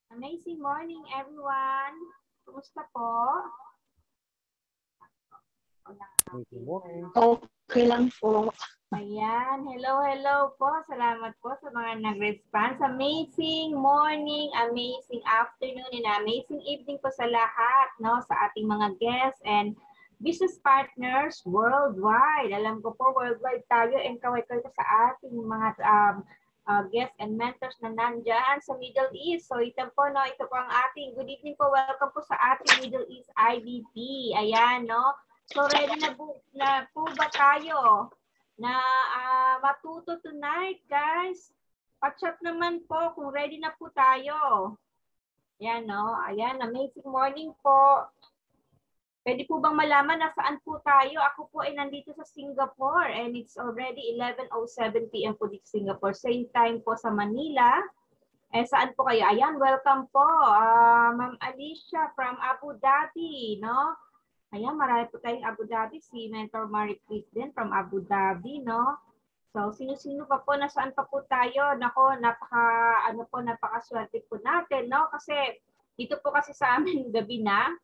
Amazing morning, everyone. Kumusta po? Good morning. Okay lang po. Ayan. Hello po. Salamat po sa mga nag-response. Amazing morning, amazing afternoon, and amazing evening po sa lahat, no? Sa ating mga guests and business partners worldwide. Alam ko po, worldwide tayo and kaway-kaway ko sa ating mga guests and mentors na nandyan sa Middle East. So ito po, no? Ito po ang ating, good evening po, welcome po sa ating Middle East IBP. Ayan, no? So ready na po ba tayo na matuto tonight, guys? Pa-chat naman po kung ready na po tayo. Yan, no? Ayan, amazing morning po. Pwede po bang malaman na saan po tayo? Ako po ay nandito sa Singapore and it's already 11:07 p.m. po dito sa Singapore. Same time po sa Manila. Eh, saan po kayo? Ayan, welcome po. Ma'am Alicia from Abu Dhabi, no? Ayan, marami po tayong Abu Dhabi. Si Mentor Marie Chris din from Abu Dhabi, no? So, sino-sino pa po, nasaan pa po tayo? Nako, napakaswerte po natin, no? Kasi, dito po kasi sa amin gabi na.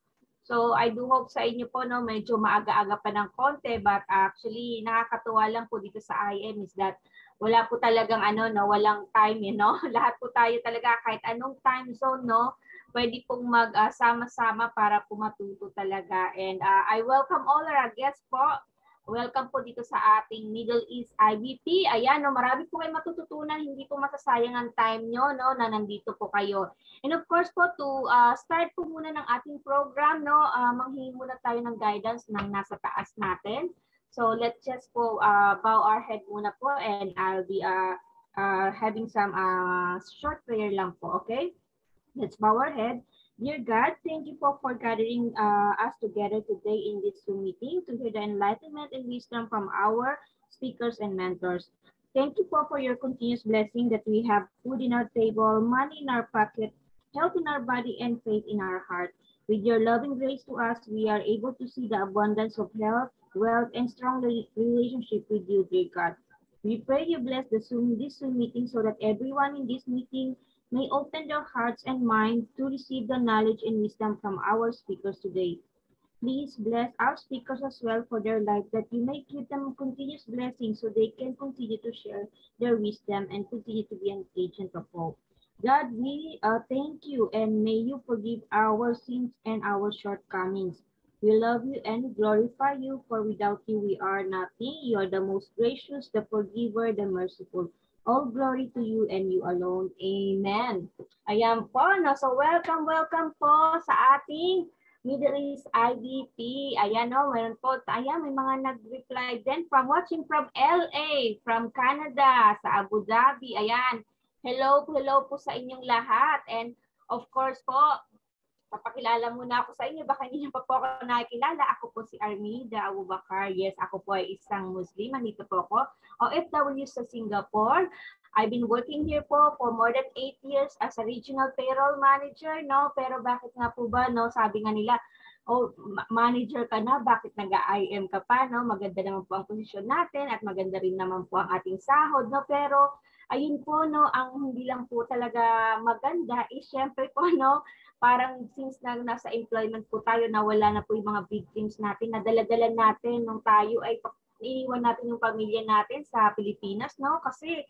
So, I do hope sa inyo po, no, medyo maaga-aga pa ng konti. But actually, nakakatuwa lang po dito sa IM is that wala po talagang walang time, no? Lahat po tayo talaga, kahit anong time zone, no? Pwede pong magsama-sama para po matuto talaga. And I welcome all our guests po. Welcome po dito sa ating Middle East IBP. Ayan, no, marami po kayo matututunan. Hindi po masasayang ang time nyo, no, na nandito po kayo. And of course po, to start po muna ng ating program, no, manghingi muna tayo ng guidance ng nasa taas natin. So let's just po bow our head muna po and I'll be having some short prayer lang po, okay? Let's bow our head. Dear God, thank you for gathering us together today in this Zoom meeting to hear the enlightenment and wisdom from our speakers and mentors. Thank you for your continuous blessing that we have food in our table, money in our pocket, health in our body, and faith in our heart. With your loving grace to us, we are able to see the abundance of health, wealth, and strong relationship with you, dear God. We pray you bless this Zoom meeting so that everyone in this meeting may open their hearts and minds to receive the knowledge and wisdom from our speakers today. Please bless our speakers as well for their life, that you may give them continuous blessings so they can continue to share their wisdom and continue to be an agent of hope. God, we thank you and may you forgive our sins and our shortcomings. We love you and glorify you, for without you we are nothing. You are the most gracious, the forgiver, the merciful. All glory to you and you alone. Amen. Ayan po, no? So welcome po sa ating Middle East IBP. Ayan, no? Mayroon po, ayan, may mga nag-reply din from watching from LA, from Canada, sa Abu Dhabi. Ayan, hello po sa inyong lahat. And of course po, papakilala muna ako sa inyo. Baka hindi niyo pa po ako nakikilala. Ako po si Armida Abubakar. Yes, ako po ay isang Muslim. Nandito po ako. OFW sa Singapore. I've been working here po for more than 8 years as a regional payroll manager, no? Pero bakit nga po ba, no? Sabi nga nila, oh, manager ka na, bakit nag-IM ka pa, no? Maganda naman po ang posisyon natin at maganda rin naman po ang ating sahod, no? Pero ayun po, no, ang hindi lang po talaga maganda is syempre po, no, parang since nasa employment po tayo, nawala na po yung mga victims natin, nadala-dala natin nung tayo ay iniwan natin yung pamilya natin sa Pilipinas, no? Kasi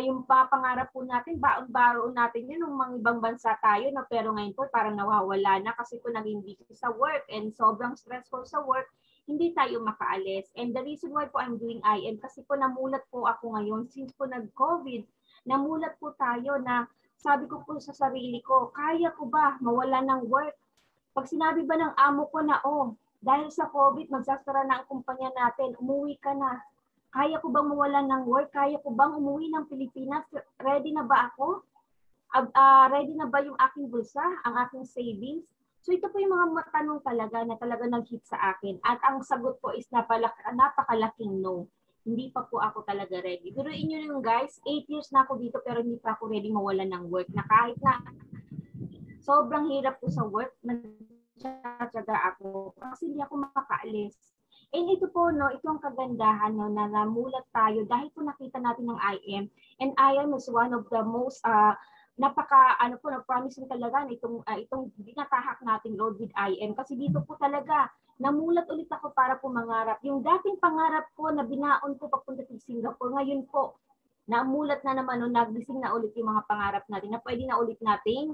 yung pangarap po natin, baon-baon natin yun nung mga ibang bansa tayo, no? Pero ngayon po parang nawawala na kasi po naging busy sa work and sobrang stressful sa work, hindi tayo makaalis. And the reason why po I'm doing IM, kasi po namulat po ako ngayon, since po nag-COVID, namulat po tayo na sabi ko po sa sarili ko, kaya ko ba mawala ng work? Pag sinabi ba ng amo ko na, oh, dahil sa COVID, magsasara na ang kumpanya natin, umuwi ka na. Kaya ko bang mawala ng work? Kaya ko bang umuwi ng Pilipinas? Ready na ba ako? Ready na ba yung aking bulsa, ang aking savings? So ito po yung mga tanong talaga na talaga nag-hit sa akin. At ang sagot po is napakalaking no. Hindi pa po ako talaga ready. Biruin nyo yung guys, 8 years na ako dito pero hindi pa ako ready mawalan ng work. Na kahit na sobrang hirap po sa work, nagtsatsaga ako kasi hindi ako makakaalis. And ito po, no, ito ang kagandahan, no, na namulat tayo dahil po nakita natin ng IM. And IM is one of the most ano po, na-promising talaga na itong dinatahak nating Road with IM. Kasi dito po talaga, namulat ulit ako para po mangarap. Yung dating pangarap ko na binaon ko papunta sa Singapore, ngayon po, namulat na naman o nagising na ulit yung mga pangarap natin na pwede na ulit nating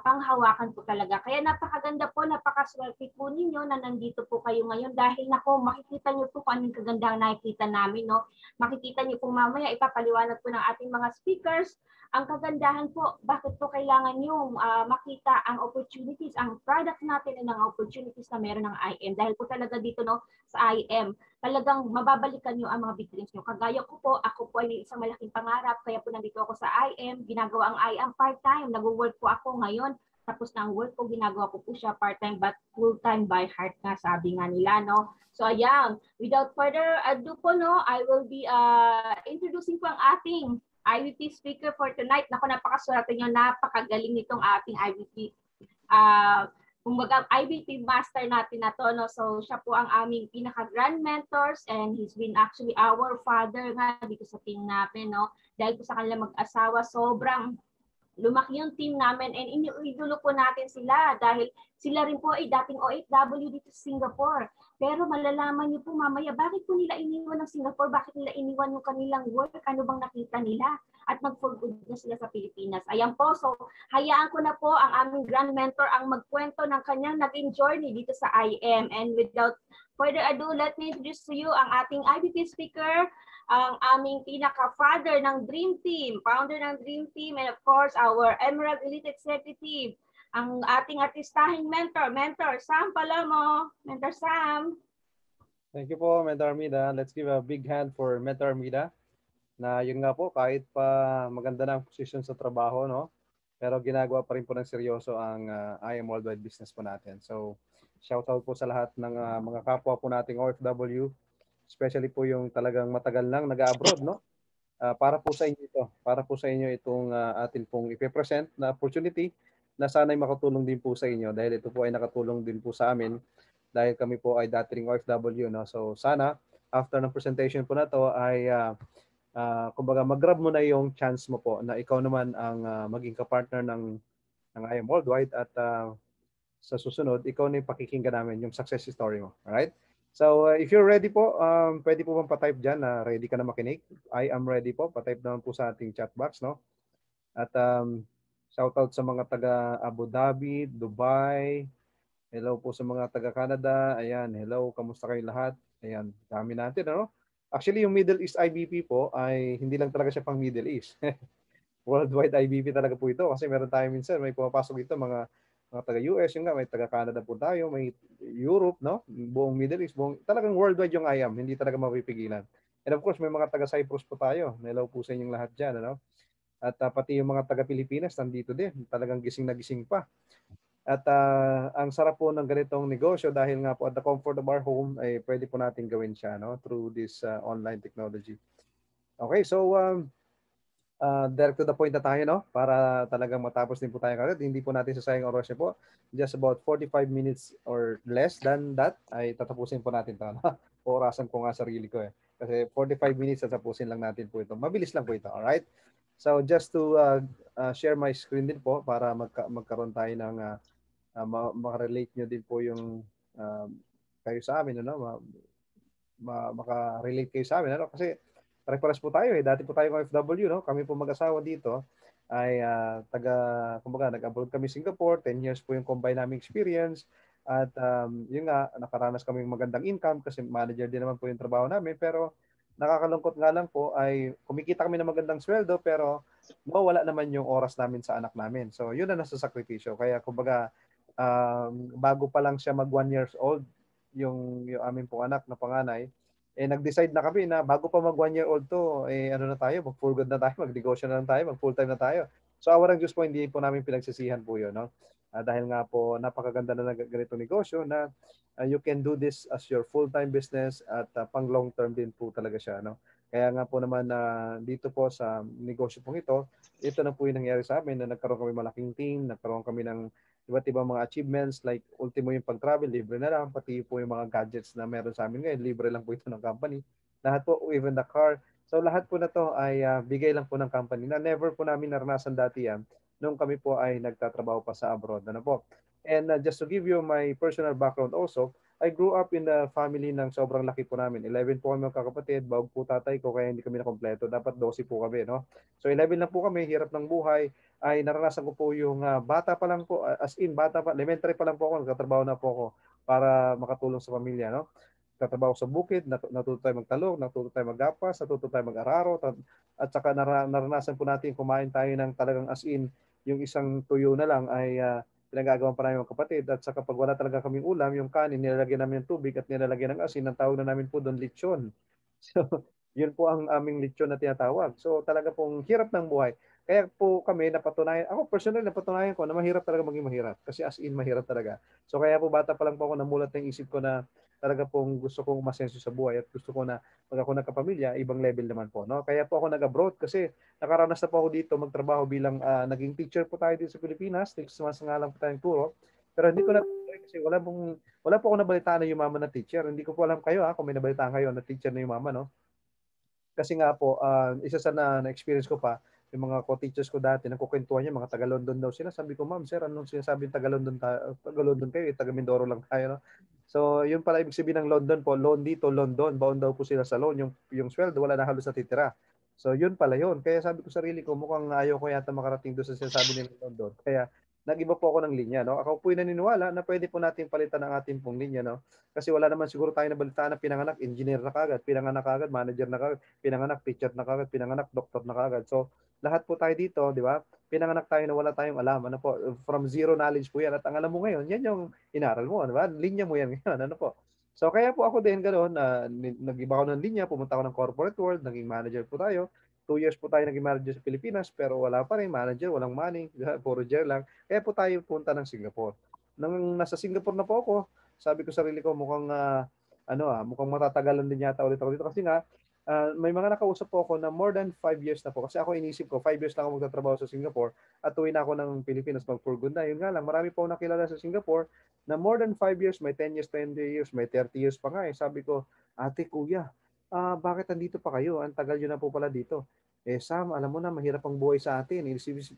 panghawakan po talaga. Kaya napakaganda po, napakaswerte po ninyo na nandito po kayo ngayon dahil nako, makikita nyo po kung anong kagandang nakikita namin. No? Makikita nyo po mamaya, ipapaliwanag po ng ating mga speakers ang kagandahan po, bakit po kailangan nyo makita ang opportunities, ang product natin and ang opportunities na meron ng IM. Dahil po talaga dito no, sa IM, talagang mababalikan nyo ang mga big dreams nyo. Kagaya ko po, ako po ay may isang malaking pangarap, kaya po nandito ako sa IM, ginagawa ang IM part-time, nag-work po ako ngayon, tapos na ang work ko, ginagawa ko po siya part-time but full-time by heart nga, sabi nga nila, no? So ayan, without further ado po, no, I will be introducing po ang ating IVP speaker for tonight. Naku, napakaswerte nyo, napakagaling nitong ating IVP kumbaga IBP master natin na to, no? So siya po ang aming pinaka-grand mentors and he's been actually our father nga dito sa team natin, no? Dahil po sa kanila mag-asawa, sobrang lumaki yung team namin and iniidolo po natin sila dahil sila rin po ay dating OFW dito sa Singapore. Pero malalaman niyo po mamaya, bakit po nila iniwan ng Singapore? Bakit nila iniwan yung kanilang work? Ano bang nakita nila? At mag-for good na sila sa Pilipinas. Ayan po, so hayaan ko na po ang aming grand mentor ang magkwento ng kanyang naging journey dito sa IM. And without further ado, let me introduce to you ang ating IBP speaker, ang aming pinaka-father ng Dream Team, founder ng Dream Team, and of course, our Emerald Elite Executive, ang ating artistahing mentor Sam Palomo. Mentor Sam. Thank you po, Mentor Armida. Let's give a big hand for Mentor Armida. Na yun nga po, kahit pa maganda na ang position sa trabaho, no? Pero ginagawa pa rin po ng seryoso ang IM Worldwide Business po natin. So, shout out po sa lahat ng mga kapwa po nating OFW, especially po yung talagang matagal lang nag-abroad, no? Para po sa inyo ito, para po sa inyo itong atin pong ipe-present na opportunity na sana'y makatulong din po sa inyo dahil ito po ay nakatulong din po sa amin dahil kami po ay dating OFW, no? So, sana after ng presentation po na to ay kumbaga mag-grab mo na yung chance mo po na ikaw naman ang maging ka-partner ng IM Worldwide at sa susunod, ikaw na yung pakikinggan namin yung success story mo. Alright? So, if you're ready po, pwede po bang pa-type dyan na ready ka na makinig? I am ready po. Pa-type naman po sa ating chat box, no? At shout out sa mga taga Abu Dhabi, Dubai. Hello po sa mga taga Canada. Ayan, hello. Kamusta kayo lahat? Ayan, dami natin, ano? Actually, yung Middle East IBP po ay hindi lang talaga siya pang Middle East. Worldwide IBP talaga po ito kasi meron tayo minsan may pumapasok dito mga taga-US, yung nga may taga-Canada po tayo, may Europe, no? Buong Middle East, talagang worldwide yung IAM, hindi talaga mapipigilan. And of course, may mga taga-Cyprus po tayo. Hello po sa inyong lahat dyan, ano? At pati yung mga taga-Pilipinas nandito din, talagang gising na gising pa. At ang sarap po ng ganitong negosyo dahil nga po at the comfort of our home ay pwede po natin gawin siya, no, through this online technology. Okay, so direct to the point na tayo, no, para talagang matapos din po tayo kagad. Hindi po natin sasayang oras po. Just about 45 minutes or less than that ay tatapusin po natin ito. Orasan ko nga sarili ko eh. Kasi 45 minutes tatapusin lang natin po ito. Mabilis lang po ito, alright? So just to share my screen din po para magkaroon tayo ng makarelate nyo din po yung kayo sa amin, ano? Makarelate kayo sa amin, ano? Kasi pare-pares po tayo eh. Dati po tayo ng OFW, no? Kami po mag-asawa dito ay kumbaga, nag-abroad kami Singapore, 10 years po yung combined naming experience. At yun nga, nakaranas kami ng magandang income kasi manager din naman po yung trabaho namin. Pero nakakalungkot nga lang po ay kumikita kami ng magandang sweldo pero mawala naman yung oras namin sa anak namin. So yun na nasa sakripisyo. Kaya kumbaga, bago pa lang siya mag 1 years old, yung aming pong anak na panganay, nag-decide na kami na bago pa mag 1 year old to, ano na tayo, mag-for good na tayo, mag-negosyo na lang tayo, mag-full time na tayo. So awa ng Diyos po, hindi po namin pinagsisihan po yun, no? Dahil nga po, napakaganda na ganito negosyo na you can do this as your full-time business at pang long-term din po talaga siya, no? Kaya nga po naman dito po sa negosyo pong ito na po yung nangyari sa amin na nagkaroon kami malaking team, nagkaroon kami ng iba't ibang mga achievements like ultimo yung pag-travel, libre na lang, pati po yung mga gadgets na meron sa amin ngayon, libre lang po ito ng company. lahat po, even the car. So lahat po na to ay bigay lang po ng company na never po namin naranasan dati yan nung kami po ay nagtatrabaho pa sa abroad. Ano po? And just to give you my personal background also, I grew up in the family ng sobrang laki po namin. 11 po kami magkakapatid, bawag po tatay ko kaya hindi kami na kompleto. Dapat 12 po kami, no? So 11 lang po kami, hirap ng buhay. Ay naranasan ko po yung bata pa lang po, as in bata pa, elementary pa lang po ako, nagtatrabaho na po ako para makatulong sa pamilya, no? Tatrabaho sa bukid, natuto tayo magtalong, natuto tayo maggapas, natuto tayo mag-araro, at saka naranasan po natin kumain tayo ng talagang as in, yung isang tuyo na lang ay pinagagawan pa namin ng kapatid. At saka pag wala talaga kaming ulam, yung kanin, nilalagyan namin ng tubig at nilalagyan ng asin, ang tawag na namin po doon lechon. So, yun po ang aming lechon na tinatawag. So, talaga pong hirap ng buhay. Kaya po kami napatunayan, ako personally napatunayan ko na mahirap talaga maging mahirap. Kasi as in, mahirap talaga. So, kaya po bata pa lang po ako namulat ng isip ko na talaga pong gusto kong umasenso sa buhay at gusto ko na pag ako nagkapamilya, ibang level naman po. No? Kaya po ako nag-abroad kasi nakaranas na po ako dito magtrabaho bilang naging teacher po tayo dito sa Pilipinas. Sumasangalan po tayong turo. Pero hindi ko na kasi wala po ako nabalitaan na yumaman na teacher. Hindi ko po alam kayo kung may nabalitaan kayo na teacher na yumaman, no? Kasi nga po, isa sa na-experience ko pa, yung mga co-teachers ko dati, nagkukwentuhan niya, mga taga-London daw sila. Sabi ko, ma'am, sir, anong sinasabi ng taga-London, taga-London kayo, taga-Mindoro lang tayo, no? So, yun pala ibig sabihin ng London po, loan dito, London, baon daw po sila sa loan, yung sweldo, wala na halos natitira. So, yun pala yun. Kaya sabi ko sarili ko, mukhang ayaw ko yata makarating doon sa sinasabi nila London. Kaya, nag-iba po ako ng linya, no? Ako po'y naniniwala na pwede po natin palitan ang ating pong linya, no? Kasi wala naman siguro tayo nabalitaan na pinanganak, engineer na kagad, pinanganak kagad, manager na kagad, pinanganak teacher na kagad, pinanganak doktor na kagad. So, lahat po tayo dito, di ba? Pinanganak tayo na wala tayong alam. Ano po? From zero knowledge po yan. At ang alam mo ngayon, yan yung inaral mo, di ba? Linya mo yan ngayon. Ano po? So, kaya po ako din ganoon, nag-iba ako ng linya, pumunta ako ng corporate world, naging manager po tayo. 2 years po tayo naging manager sa Pilipinas, pero wala pa rin manager, walang money, puro jail lang. Kaya po tayo punta ng Singapore. Nang nasa Singapore na po ako, sabi ko sarili ko mukhang mukhang matatagalan din yata ulit ako dito kasi nga may mga nakausap po ako na more than 5 years na po. Kasi ako inisip ko, 5 years lang ako magtatrabaho sa Singapore at uwi na ako ng Pilipinas mag-for good na. Yun nga lang, marami po nakilala sa Singapore na more than 5 years, may 10 years, 20 years, may 30 years pa nga eh. Sabi ko, ate, kuya, bakit andito pa kayo? Ang tagal nyo na po pala dito. Eh Sam, alam mo na, mahirap ang buhay sa atin.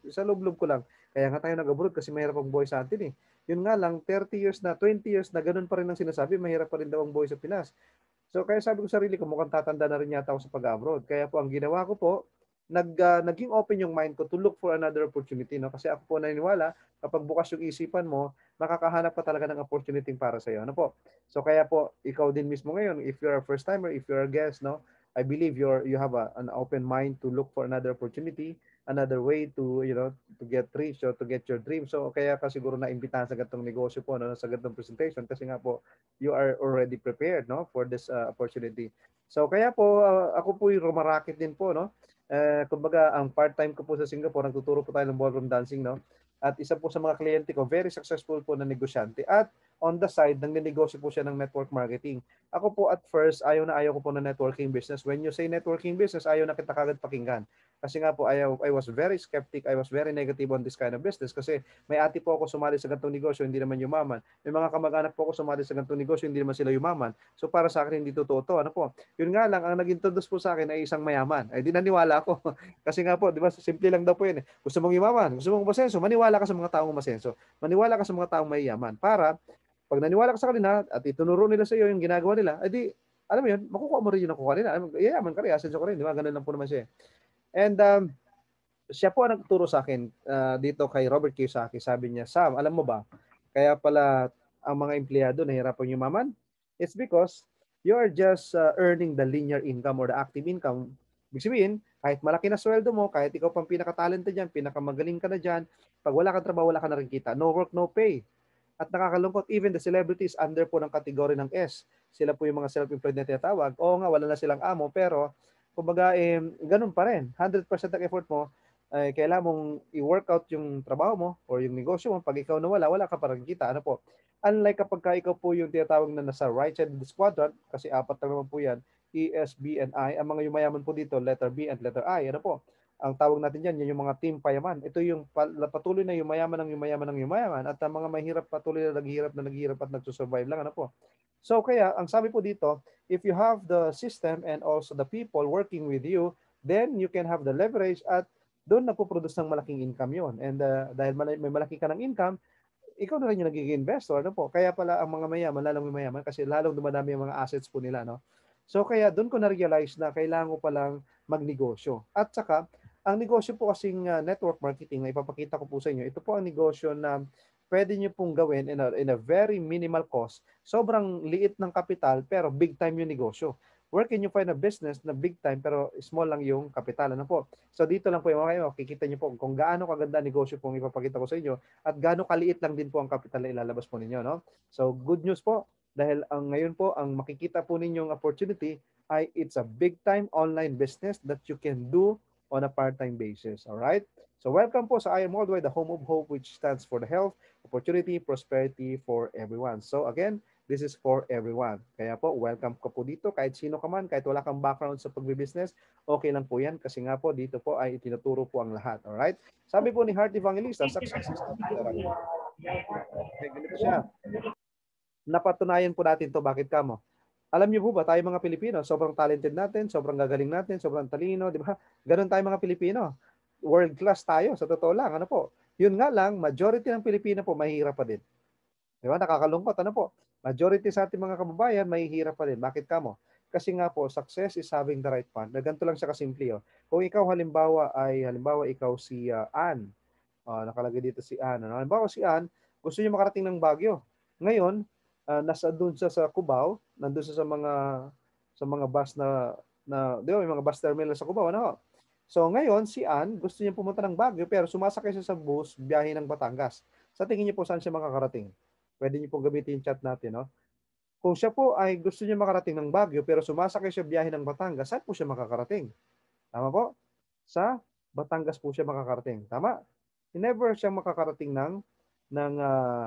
Sa loob-loob ko lang. Kaya nga tayo nag-abroad kasi mahirap ang buhay sa atin eh. Yun nga lang, 30 years na, 20 years na, ganun pa rin ang sinasabi, mahirap pa rin daw ang buhay sa Pinas. So kaya sabi ko sa sarili ko, mukhang tatanda na rin yata ako sa pag-abroad. Kaya po ang ginawa ko po, naging open yung mind ko to look for another opportunity. No? Kasi ako po naniniwala, kapag bukas yung isipan mo, makakahanap ka talaga ng opportunity para sa iyo. Ano po? So kaya po, ikaw din mismo ngayon, if you're a first timer, if you're a guest, no, I believe you have an open mind to look for another opportunity, another way to, to get rich or to get your dream. So kaya ka siguro naimbitahan sa ganitong negosyo po, no, sa ganitong presentation kasi nga po you are already prepared, no, for this opportunity. So kaya po ako po yung rumarakit din po, no. Kumbaga ang part-time ko po sa Singapore, nagtuturo po tayo ng ballroom dancing, no. At isa po sa mga kliyente ko, very successful po na negosyante. At on the side, nangnegosyo po siya ng network marketing. Ako po at first, ayaw ko po na networking business. When you say networking business, ayaw na kita kagad pakinggan. Kasi nga po, I was very skeptic, I was very negative on this kind of business kasi may ate po ako sumali sa ganitong negosyo, hindi naman yumaman. May mga kamag-anak po ako sumali sa ganitong negosyo, hindi naman sila yumaman. So para sa akin, hindi totoo to. Ano po? Yun nga lang, ang nag-introduce po sa akin ay isang mayaman. Ay di naniwala ako. Kasi nga po, di ba, simple lang daw po yun. Gusto mong yumaman, gusto mong masenso, maniwala ka sa mga taong masenso. Maniwala ka sa mga taong mayayaman. Para pag naniwala ka sa kanila at itunuro nila sa iyo yung ginagawa nila, edi alam mo yun, makukuha mo rin yung nakuha nila. Yayaman ka rin, asenso ka rin, di ba? Ganun lang po naman siya. And siya po ang nagturo sa akin dito kay Robert Kiyosaki. Sabi niya, Sam, alam mo ba, kaya pala ang mga empleyado nahihirapan yumaman? It's because you are just earning the linear income or the active income. Ibig sabihin, kahit malaki na sweldo mo, kahit ikaw pang pinaka-talenta dyan, pinakamagaling ka na dyan, pag wala kang trabaho, wala ka na rin kita. No work, no pay. At nakakalungkot, even the celebrities under po ng kategory ng S. Sila po yung mga self-employed na tinatawag. Oo nga, wala na silang amo, pero kumbaga, ganun pa rin. 100% ng effort mo, kailangan mong i-workout yung trabaho mo or yung negosyo mo. Pag ikaw nawala, wala ka parang kita. Ano po? Unlike kapag ikaw po yung tinatawag na nasa right side of the quadrant, kasi apat lang naman po yan, E, S, B, and I. Ang mga yumayaman po dito, letter B and letter I. Ano po? Ang tawag natin yan, yan yung mga team payaman. Ito yung patuloy na yumayaman ng yumayaman ng yumayaman at ang mga mahirap patuloy na naghihirap at nagsusurvive lang. Ano po? So kaya, ang sabi po dito, if you have the system and also the people working with you, then you can have the leverage at doon nagpo-produce ng malaking income yon. And dahil may malaki ka ng income, ikaw na rin yung nagiging investor, ano po? Kaya pala ang mga mayaman, lalong mayaman kasi lalong dumadami yung mga assets po nila, no? So kaya doon ko na-realize na kailangan ko palang magnegosyo. At saka, ang negosyo po kasing network marketing na ipapakita ko po sa inyo, ito po ang negosyo na pwede nyo pong gawin in a very minimal cost. Sobrang liit ng kapital pero big time yung negosyo. Where can you find a business na big time pero small lang yung kapital? Ano po? So dito lang po yung mga kikita nyo po kung gaano kaganda negosyo pong ipapakita ko sa inyo at gaano kaliit lang din po ang kapital na ilalabas po ninyo. No? So good news po dahil ang ngayon po ang makikita po ninyong opportunity ay it's a big time online business that you can do on a part-time basis. All right? So welcome po sa I Am Worldwide, the home of hope, which stands for the health, opportunity, prosperity for everyone. So again, this is for everyone. Kaya po, welcome ka po dito. Kahit sino ka man, kahit wala kang background sa pagbibusiness, okay lang po yan. Kasi nga po, dito po ay itinuturo po ang lahat. Alright? Sabi po ni Heart Evangelista, success is the therapy. Okay, ganito siya. Napatunayan po natin to. Bakit ka mo? Alam niyo po ba, tayo mga Pilipino, sobrang talented natin, sobrang gagaling natin, sobrang talino, di ba? Ganun tayo mga Pilipino. World class tayo, sa totoo lang. Ano po? Yun nga lang, majority ng Pilipino po, mahihirap pa din. Di ba? Nakakalungkot. Ano po? Majority sa ating mga kababayan, mahihirap pa din. Bakit ka mo? Kasi nga po, success is having the right partner. Ganito lang siya kasimple. Oh. Kung ikaw halimbawa ikaw si Ann. Nakalagay dito si Ann. Ano? Halimbawa si Ann, gusto niya makarating ng Baguio. Ngayon, nasa doon sa Cubao, nandoon sa mga bus di ba, may mga bus terminal sa Cubao, ano? So ngayon, si Ann, gusto niya pumunta ng Baguio, pero sumasakay siya sa bus, biyahe ng Batangas. Sa tingin niyo po saan siya makakarating? Pwede niyo pong gamitin yung chat natin, no? Kung siya po ay gusto niya makarating ng Baguio, pero sumasakay siya biyahe ng Batangas, saan po siya makakarating? Tama po? Sa Batangas po siya makakarating. Tama? Never siya makakarating ng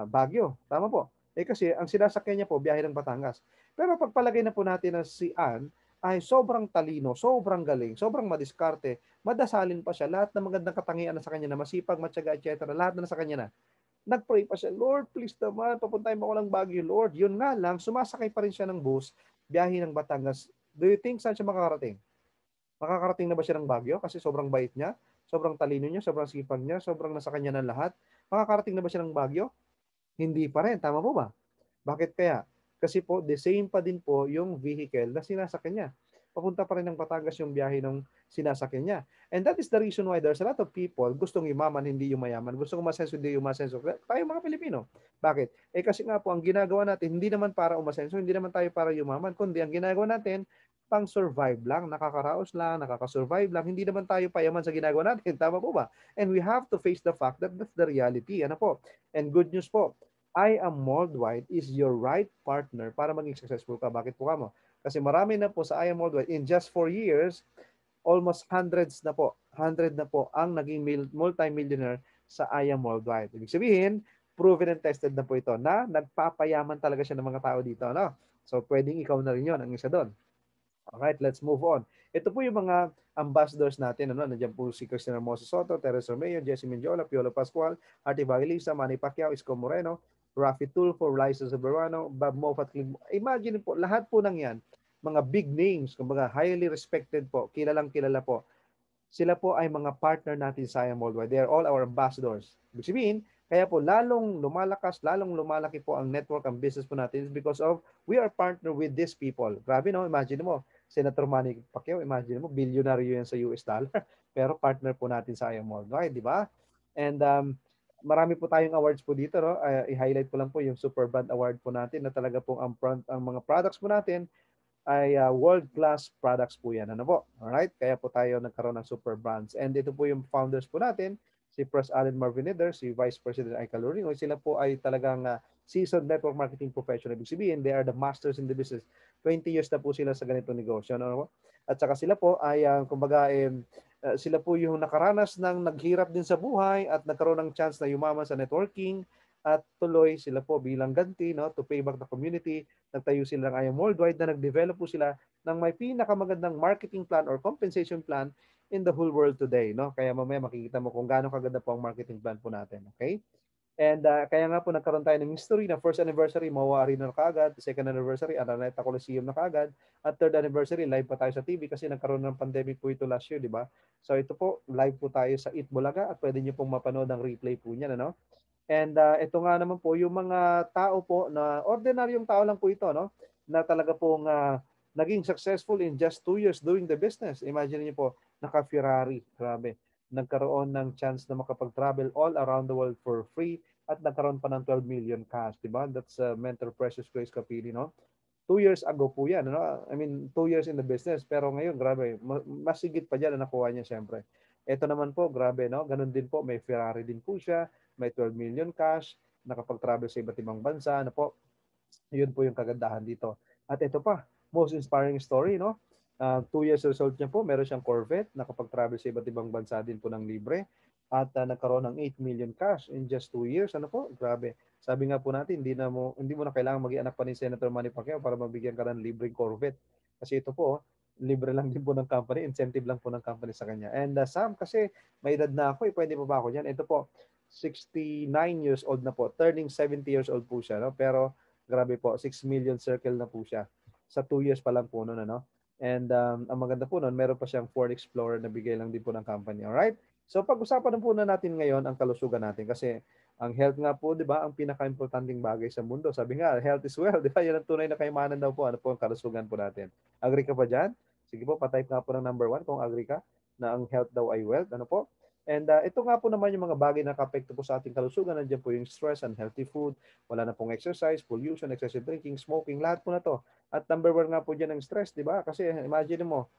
Baguio. Tama po? Kasi ang sinasakyan niya po, biyahe ng Batangas. Pero pagpalagay na po natin na si Ann ay sobrang talino, sobrang galing, sobrang madiskarte, madasalin pa siya, lahat ng magandang katangian na sa kanya na masipag, matyaga, etc. Lahat na sa kanya na. Nag-pray pa siya, Lord, please naman, papuntahin mo ako ng Baguio, Lord. Yun nga lang, sumasakay pa rin siya ng bus, biyahe ng Batangas. Do you think saan siya makakarating? Makakarating na ba siya ng Baguio? Kasi sobrang bait niya, sobrang talino niya, sobrang sipag niya, sobrang nasa kanya ng lahat. Makakarating na ba siya ng Baguio? Hindi pa rin. Tama po ba? Bakit kaya? Kasi po, the same pa din po yung vehicle na sinasakyan niya. Papunta pa rin ng Batangas yung biyahe ng sinasakyan niya. And that is the reason why there's a lot of people gustong yumaman, hindi yung mayaman. Gustong umasenso, hindi yung umasenso. Tayo mga Pilipino. Bakit? Kasi nga po, ang ginagawa natin, hindi naman para umasenso, hindi naman tayo para yumaman, kundi ang ginagawa natin, pang survive lang, nakakaraos lang, nakaka-survive lang. Hindi naman tayo payaman sa ginagawa natin. Tama po ba? And we have to face the fact that that's the reality. Ano po? And good news po, I Am Worldwide is your right partner para maging successful ka. Bakit po ka mo? Kasi marami na po sa I Am Worldwide, in just 4 years, almost hundred na po ang naging multi-millionaire sa I Am Worldwide. Ibig sabihin, proven and tested na po ito na nagpapayaman talaga siya ng mga tao dito. No? So, pwedeng ikaw na rin yun, ang isa doon. Alright, let's move on. Ito po yung mga ambassadors natin. Ano? Nandiyan po si Christina Hermoso Soto, Teresa Romeo, Jessie Mendiola, Piolo Pascual, Artie Evangelista, Manny Pacquiao, Isko Moreno, Rafi Tulfo, Liza Soberano, Bob Moffat. Imagine po, lahat po ng yan, mga big names, kumbaga highly respected po, kilalang kilala po. Sila po ay mga partner natin sa I Am Worldwide. They are all our ambassadors. Ibig sabihin, kaya po lalong lumalakas, lalong lumalaki po ang network, ang business po natin is because of we are partner with these people. Grabe no, imagine mo, Senator Manny Pacquiao, imagine mo, bilyonaryo yan sa US dollar, pero partner po natin sa I Am Worldwide, di ba? And marami po tayong awards po dito, no? I-highlight ko lang po yung Super Brand Award po natin na talaga pong ang mga products po natin ay world-class products po yan. Ano po? Alright? Kaya po tayo nagkaroon ng super brands. And ito po yung founders po natin, si Pres Allen Marvineder, si Vice President Ika Loringo. Sila po ay talagang seasoned network marketing professional. Ibig sabihin, they are the masters in the business. 20 years na po sila sa ganitong negosyo. Ano po? At saka sila po ay, kumbaga, sila po yung nakaranas ng naghirap din sa buhay at nagkaroon ng chance na yumaman sa networking at tuloy sila po bilang ganti, no, to pay back the community. Nagtayo sila ng I Am Worldwide na nag-develop po sila ng may pinakamagandang marketing plan or compensation plan in the whole world today, no? Kaya mamaya makikita mo kung gaano kaganda po ang marketing plan po natin, okay? And kaya nga po nagkaroon tayo ng history na first anniversary, Mawa Arena na kaagad, second anniversary, Araneta Coliseum na kaagad, at third anniversary, live pa tayo sa TV kasi nagkaroon ng pandemic po ito last year, di ba? So ito po, live po tayo sa Eat Bulaga at pwede niyo pong mapanood ang replay po niyan, ano? And ito nga naman po, yung mga tao po na ordinaryong tao lang po ito, no? Na talaga pong naging successful in just 2 years doing the business. Imagine niyo po, naka-Ferrari, grabe. Nagkaroon ng chance na makapag-travel all around the world for free at nagkaroon pa ng 12 million cash, di ba? That's Mentor Precious Grace Capili, no? 2 years ago po yan, no? I mean, 2 years in the business. Pero ngayon, grabe, mas higit pa dyan na nakuha niya, siyempre. Ito naman po, grabe, no? Ganun din po, may Ferrari din po siya, may 12 million cash, nakapag-travel sa iba't ibang bansa, ano po. Yun po yung kagandahan dito. At ito pa, most inspiring story, no? 2 years result niya po, meron siyang Corvette, nakapag-travel sa iba't ibang bansa din po ng libre. At nagkaroon ng 8 million cash in just 2 years. Ano po? Grabe. Sabi nga po natin, hindi mo na kailangan maging anak pa ni Senator Manny Pacquiao para mabigyan ka ng libreng Corvette. Kasi ito po, libre lang din po ng company, incentive lang po ng company sa kanya. And Sam, kasi may edad na ako, pwede pa ba ako dyan? Ito po, 69 years old na po, turning 70 years old po siya, no? Pero grabe po, 6 million circle na po siya. Sa 2 years pa lang po noon, ano? And ang maganda po noon, meron pa siyang Ford Explorer na bigay lang din po ng company. Alright? So pag-usapan na po na natin ngayon ang kalusugan natin kasi ang health nga po, di ba, ang pinaka-importanting bagay sa mundo. Sabi nga, health is wealth. Di ba? Yan ang tunay na kayamanan daw po. Ano po ang kalusugan po natin? Agree ka pa dyan? Sige po, patype nga po ng number 1 kung agree ka na ang health daw ay wealth. Ano po? And ito nga po naman yung mga bagay na nakapekto po sa ating kalusugan. Nandiyan po yung stress, unhealthy food, wala na pong exercise, pollution, excessive drinking, smoking, lahat po na to. At number 1 nga po dyan ang stress, di ba? Kasi imagine mo,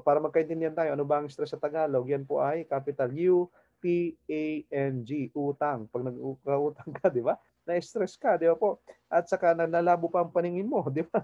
para magkaintindihan tayo, ano ba ang stress sa Tagalog? Yan po ay capital U, P-A-N-G, utang. Pag nag-utang ka, di ba? Na-stress ka, di ba po? At saka nalabo pa ang paningin mo, di ba?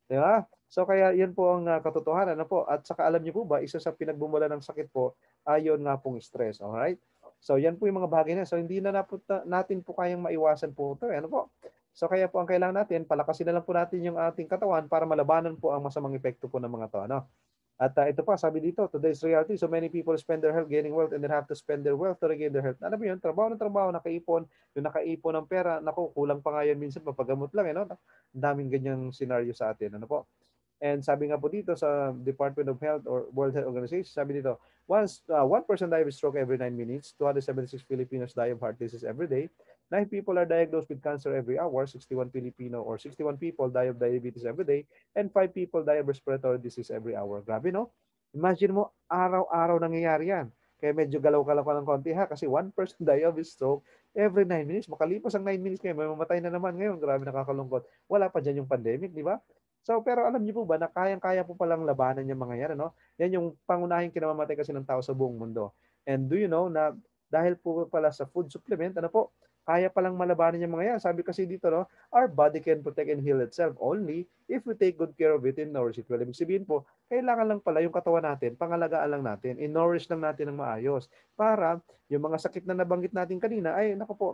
Di ba? So kaya yan po ang katotohanan na po. At saka alam niyo po ba, isa sa pinagbumula ng sakit po, ayon nga pong stress. Alright? So yan po yung mga bagay na. So hindi na natin po kayang maiwasan po ito. Ano po? So kaya po ang kailangan natin, palakasin na lang po natin yung ating katawan para malabanan po ang masamang epekto po ng mga to. Ano? At ito pa, sabi dito, today's reality, so many people spend their health gaining wealth and then have to spend their wealth to regain their health. Ano ba yun? Trabaho ng trabaho, nakaipon, yung nakaipon ng pera, naku, kulang pa nga yan minsan, papagamot lang, eh, no? Ang daming ganyang scenario sa atin. Ano po? And sabi nga po dito sa Department of Health or World Health Organization, sabi dito, once 1% die of stroke every 9 minutes, 276 Filipinos die of heart disease every day, 9 people are diagnosed with cancer every hour, 61 Filipino or 61 people die of diabetes every day, and 5 people die of respiratory disease every hour. Grabe, no? Imagine mo, araw-araw nangyayari yan. Kaya medyo galaw-galaw ka ng konti ha, kasi 1% die of stroke every 9 minutes. Makalipas ang 9 minutes kayo, may mamatay na naman ngayon. Grabe, nakakalungkot. Wala pa dyan yung pandemic, di ba? So, pero alam niyo po ba na kayang-kaya po palang labanan yung mga yan, ano? Yan yung pangunahing kinamamatay kasi ng tao sa buong mundo. And do you know na dahil po pala sa food supplement, ano po, kaya palang malabanan yung mga yan. Sabi kasi dito, no, our body can protect and heal itself only if we take good care of it and nourish it well. Ibig sabihin po, kailangan lang pala yung katawan natin, pangalagaan lang natin, in-nourish lang natin ng maayos para yung mga sakit na nabanggit natin kanina, ay, naku po,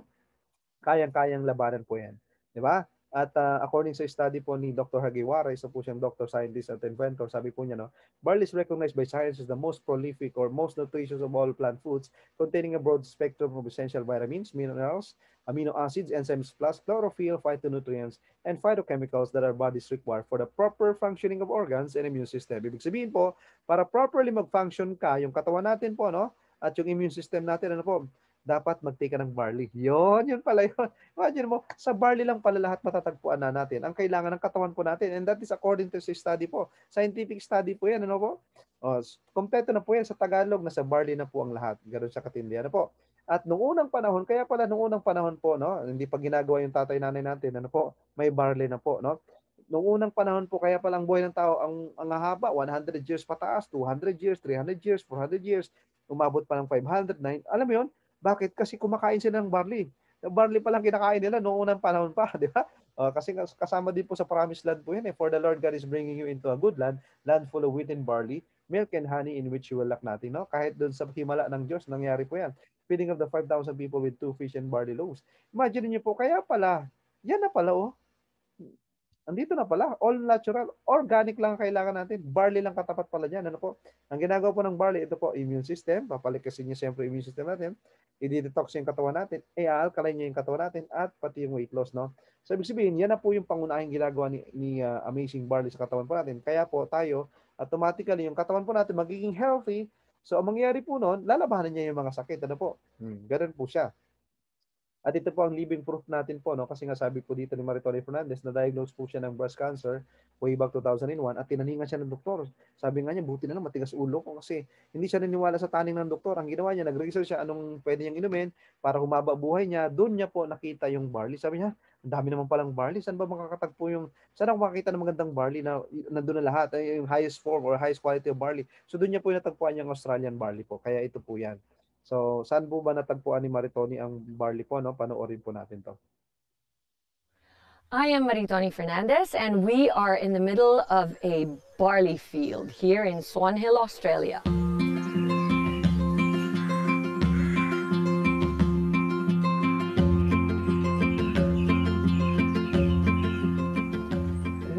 kayang-kayang labanan po yan. Di ba? At according sa study po ni Dr. Hagiwara, isa po siyang doctor, scientist at inventor, sabi po niya, no, barley is recognized by science as the most prolific or most nutritious of all plant foods, containing a broad spectrum of essential vitamins, minerals, amino acids, enzymes plus chlorophyll, phytonutrients, and phytochemicals that our bodies require for the proper functioning of organs and immune system. Ibig sabihin po, para properly mag-function ka, yung katawan natin po, no, at yung immune system natin, ano po, dapat mag-take ka ng barley. Yun pala yun. Imagine mo, sa barley lang pala lahat matatagpuan na natin. Ang kailangan ng katawan po natin. And that is according to study po. Scientific study po yan. Ano po? O, kompleto na po yan sa Tagalog. Nasa barley na po ang lahat. Ganun sa katindi. Ano po? At nung unang panahon, kaya pala nung unang panahon po, no, hindi pa ginagawa yung tatay nanay natin, ano po, may barley na po, no? Nung unang panahon po, kaya pala ang buhay ng tao, ang haba, 100 years pataas, 200 years, 300 years, 400 years, umabot pa ng 500, 9, alam mo yun, bakit? Kasi kumakain sila ng barley. Yung barley pa lang kinakain nila noong unang panahon pa, di ba? Kasi kasama din po sa promised land po yun eh. For the Lord God is bringing you into a good land full of wheat and barley, milk and honey in which you will lack nothing. No? Kahit doon sa himala ng Diyos, nangyari po yan. Feeding of the 5,000 people with 2 fish and barley loaves. Imagine niyo po, kaya pala, yan na pala oh. andito na pala, all natural, organic lang ang kailangan natin. Barley lang katapat pala dyan. Ano po? Ang ginagawa po ng barley, ito po, immune system. Papalikasin niya siyempre immune system natin. I-detox yung katawan natin. I-alkaline niya yung katawan natin at pati yung weight loss, no? So, ibig sabihin, yan na po yung pangunahing ginagawa ni Amazing Barley sa katawan po natin. Kaya po tayo, automatically, yung katawan po natin magiging healthy. So, ang mangyayari po noon, lalabanan niya yung mga sakit. Ano po? Ganun po siya. At ito po ang living proof natin po, no? Kasi nga sabi po dito ni Maritone Fernandez na diagnose po siya ng breast cancer way back 2001 at tinaningan siya ng doktor. Sabi nga niya, buti na lang matigas ulo ko kasi hindi siya naniniwala sa taning ng doktor. Ang ginawa niya, nag-research siya anong pwede niyang inumin para humaba buhay niya. Doon niya po nakita yung barley. Sabi niya, ang dami naman palang barley. Saan ba makakatagpo saan ako makakita ng magandang barley na nandun na lahat, yung highest form or highest quality of barley. So doon niya po natagpuan yung Australian barley po. Kaya ito po yan. So, saan po ba natagpuan ni Maritoni ang barley po, no? Panoorin po natin to. I am Maritoni Fernandez, and we are in the middle of a barley field here in Swan Hill, Australia.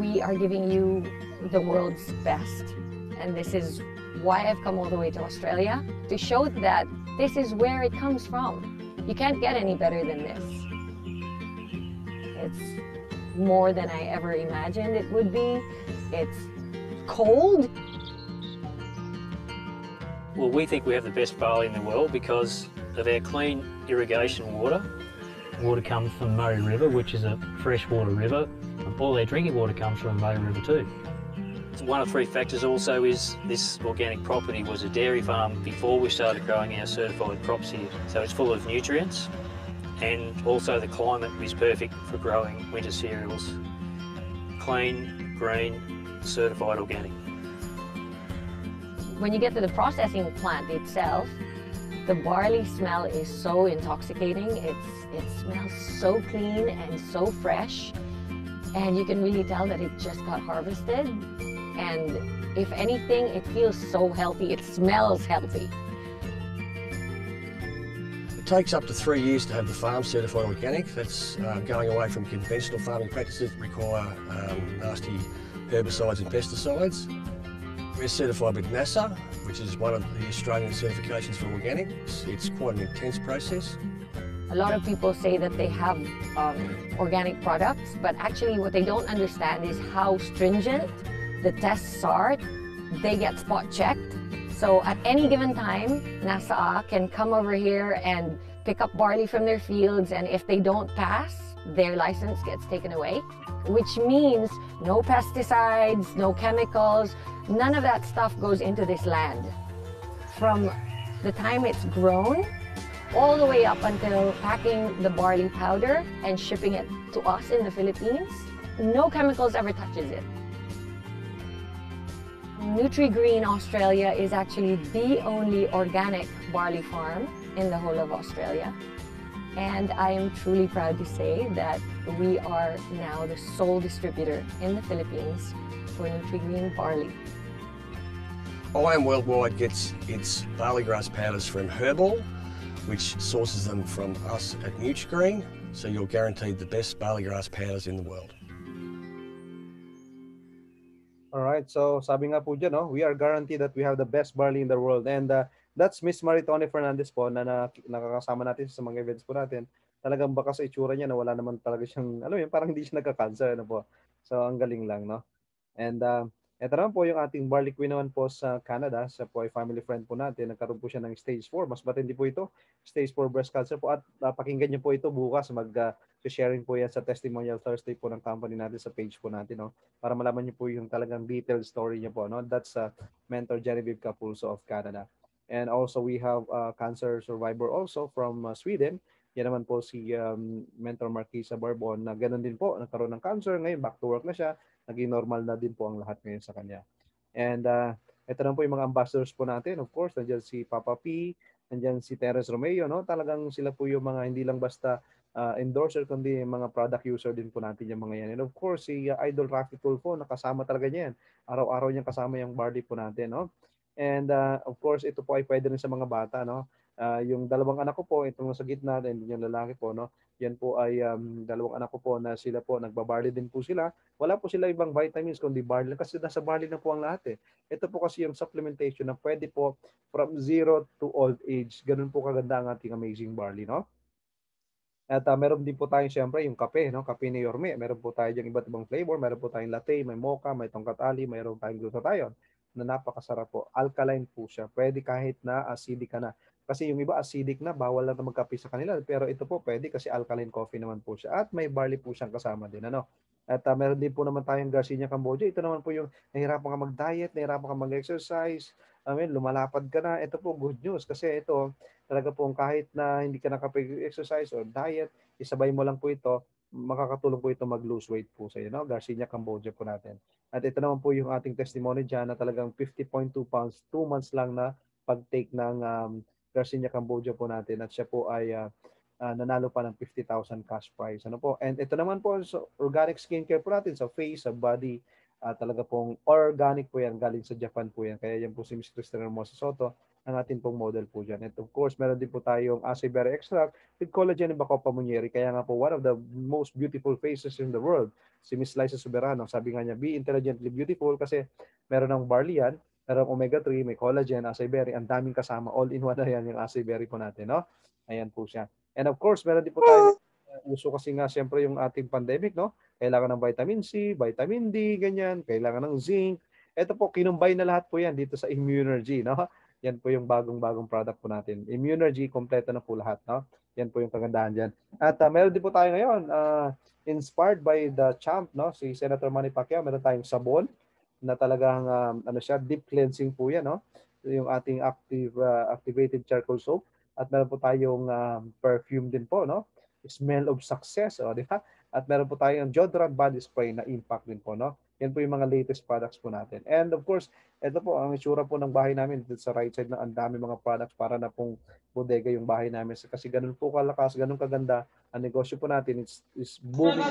We are giving you the world's best, and this is why I've come all the way to Australia, to show that this is where it comes from. You can't get any better than this. It's more than I ever imagined it would be. It's cold. Well, we think we have the best barley in the world because of our clean irrigation water. Water comes from Murray River, which is a freshwater river. All our drinking water comes from Murray River too. One of three factors also is this organic property was a dairy farm before we started growing our certified crops here. So it's full of nutrients, and also the climate is perfect for growing winter cereals. Clean, green, certified organic. When you get to the processing plant itself, the barley smell is so intoxicating. It smells so clean and so fresh, and you can really tell that it just got harvested. And if anything, it feels so healthy. It smells healthy. It takes up to 3 years to have the farm certified organic. That's going away from conventional farming practices that require nasty herbicides and pesticides. We're certified with NASA, which is one of the Australian certifications for organic. It's quite an intense process. A lot of people say that they have organic products, but actually what they don't understand is how stringent the tests are. They get spot checked. So at any given time, NASA can come over here and pick up barley from their fields, and if they don't pass, their license gets taken away, which means no pesticides, no chemicals, none of that stuff goes into this land. From the time it's grown, all the way up until packing the barley powder and shipping it to us in the Philippines, no chemicals ever touches it. Nutri-Green Australia is actually the only organic barley farm in the whole of Australia. And I am truly proud to say that we are now the sole distributor in the Philippines for Nutri-Green barley. IM Worldwide gets its barley grass powders from Herbal, which sources them from us at Nutri-Green, so you're guaranteed the best barley grass powders in the world. Alright, so sabi nga po dyan, no, we are guaranteed that we have the best barley in the world. And that's Miss Maritone Fernandez po na nakakasama natin sa mga events po natin. Talagang baka sa itsura niya na wala naman talaga siyang, parang hindi siya nagka-cancer. Ano po. So, ang galing lang, no? And ito naman po yung ating Barley Queen naman po sa Canada. Siya po ay family friend po natin. Nagkaroon po siya ng stage 4. Mas matindi po ito. Stage 4 breast cancer po. At pakinggan niyo po ito bukas. Sharing po yan sa Testimonial Thursday po ng company natin sa page po natin, no? Para malaman niyo po yung talagang detailed story niya po, no? That's Mentor Genevieve Capulso of Canada. And also we have cancer survivor also from Sweden. Yan naman po si Mentor Marquisa Barbon na ganoon din po, nagkaroon ng cancer, ngayon back to work na siya, naging normal na din po ang lahat ngayon sa kanya. And ito na po yung mga ambassadors po natin. Of course, nandiyan si Papa P, nandiyan si Terence Romeo, no? Talagang sila po yung mga hindi lang basta endorser, kundi mga product user din po natin yung mga yan. And of course, si Idol Rafi Tulfo, nakasama talaga niya yan. Araw-araw niyang kasama yung barley po natin, no? And of course, ito po ay pwede rin sa mga bata, no? Yung dalawang anak ko po, itong sa gitna, and yung lalaki po, no? Yan po ay dalawang anak ko po na sila po, nagbabarley din po sila. Wala po sila ibang vitamins kundi barley kasi nasa barley na po ang lahat eh. Ito po kasi yung supplementation na pwede po from 0 to old age. Ganun po kaganda ang ating amazing barley, no? At meron din po tayong siyempre yung kape, no? Kape ni Yorme. Meron po tayo diyang iba't ibang flavor. Meron po tayong latte, may mocha, may tongkat ali, mayroon tayong glutathione na napakasarap po. Alkaline po siya. Pwede kahit na acidic ka na. Kasi yung iba acidic na, bawal lang na magkape sa kanila. Pero ito po pwede kasi alkaline coffee naman po siya. At may barley po siyang kasama din. Ano? At meron din po naman tayong Garcinia Cambodia. Ito naman po yung nahirapan ka mag-diet, nahirapan ka mag-exercise. Lumalapad ka na. Ito po good news kasi ito talaga pong kahit na hindi ka nakapag-exercise or diet, isabay mo lang po ito, makakatulong po ito mag-lose weight po sa iyo. No? Garcinia Cambodia po natin. At ito naman po yung ating testimony dyan na talagang 50.2 pounds, 2 months lang na pag-take ng Garcinia Cambodia po natin. At siya po ay nanalo pa ng 50,000 cash prize. Ano po? And ito naman po, so organic skincare po natin sa face, sa body, talaga pong organic po yan, galing sa Japan po yan. Kaya yan po si Ms. Cristina Hermosa Soto, ang ating pong model po dyan. And of course, meron din po tayong acai berry extract with collagen and Bacopa Munieri. Kaya nga po, one of the most beautiful faces in the world, si Ms. Liza Soberano. Sabi nga niya, be intelligently beautiful kasi meron ng barley yan, meron omega-3, may collagen, acai berry, ang daming kasama. All-in-one na yan yung acai berry po natin. No? Ayan po siya. And of course, meron din po tayo uso kasi nga siyempre yung ating pandemic, no? Kailangan ng vitamin C, vitamin D, ganyan, kailangan ng zinc. Ito po, kinumbay na lahat po yan dito sa Immunergy, no? Yan po yung bagong-bagong product po natin. Immunergy, kompleto na po lahat, no? Yan po yung kagandahan dyan. At meron din po tayo ngayon, inspired by the champ, no? Si Senator Manny Pacquiao, meron tayong sabon na talagang, ano siya, deep cleansing po yan, no? Yung ating activated charcoal soap. At meron po tayong perfume din po, no? Smell of success, di ba? At meron po tayong deodorant body spray na impact din po, no? Yan po yung mga latest products po natin. And of course, ito po, ang itsura po ng bahay namin dito sa right side na ang dami mga products para na pong bodega yung bahay namin. Kasi ganun po kalakas, ganun kaganda, ang negosyo po natin is booming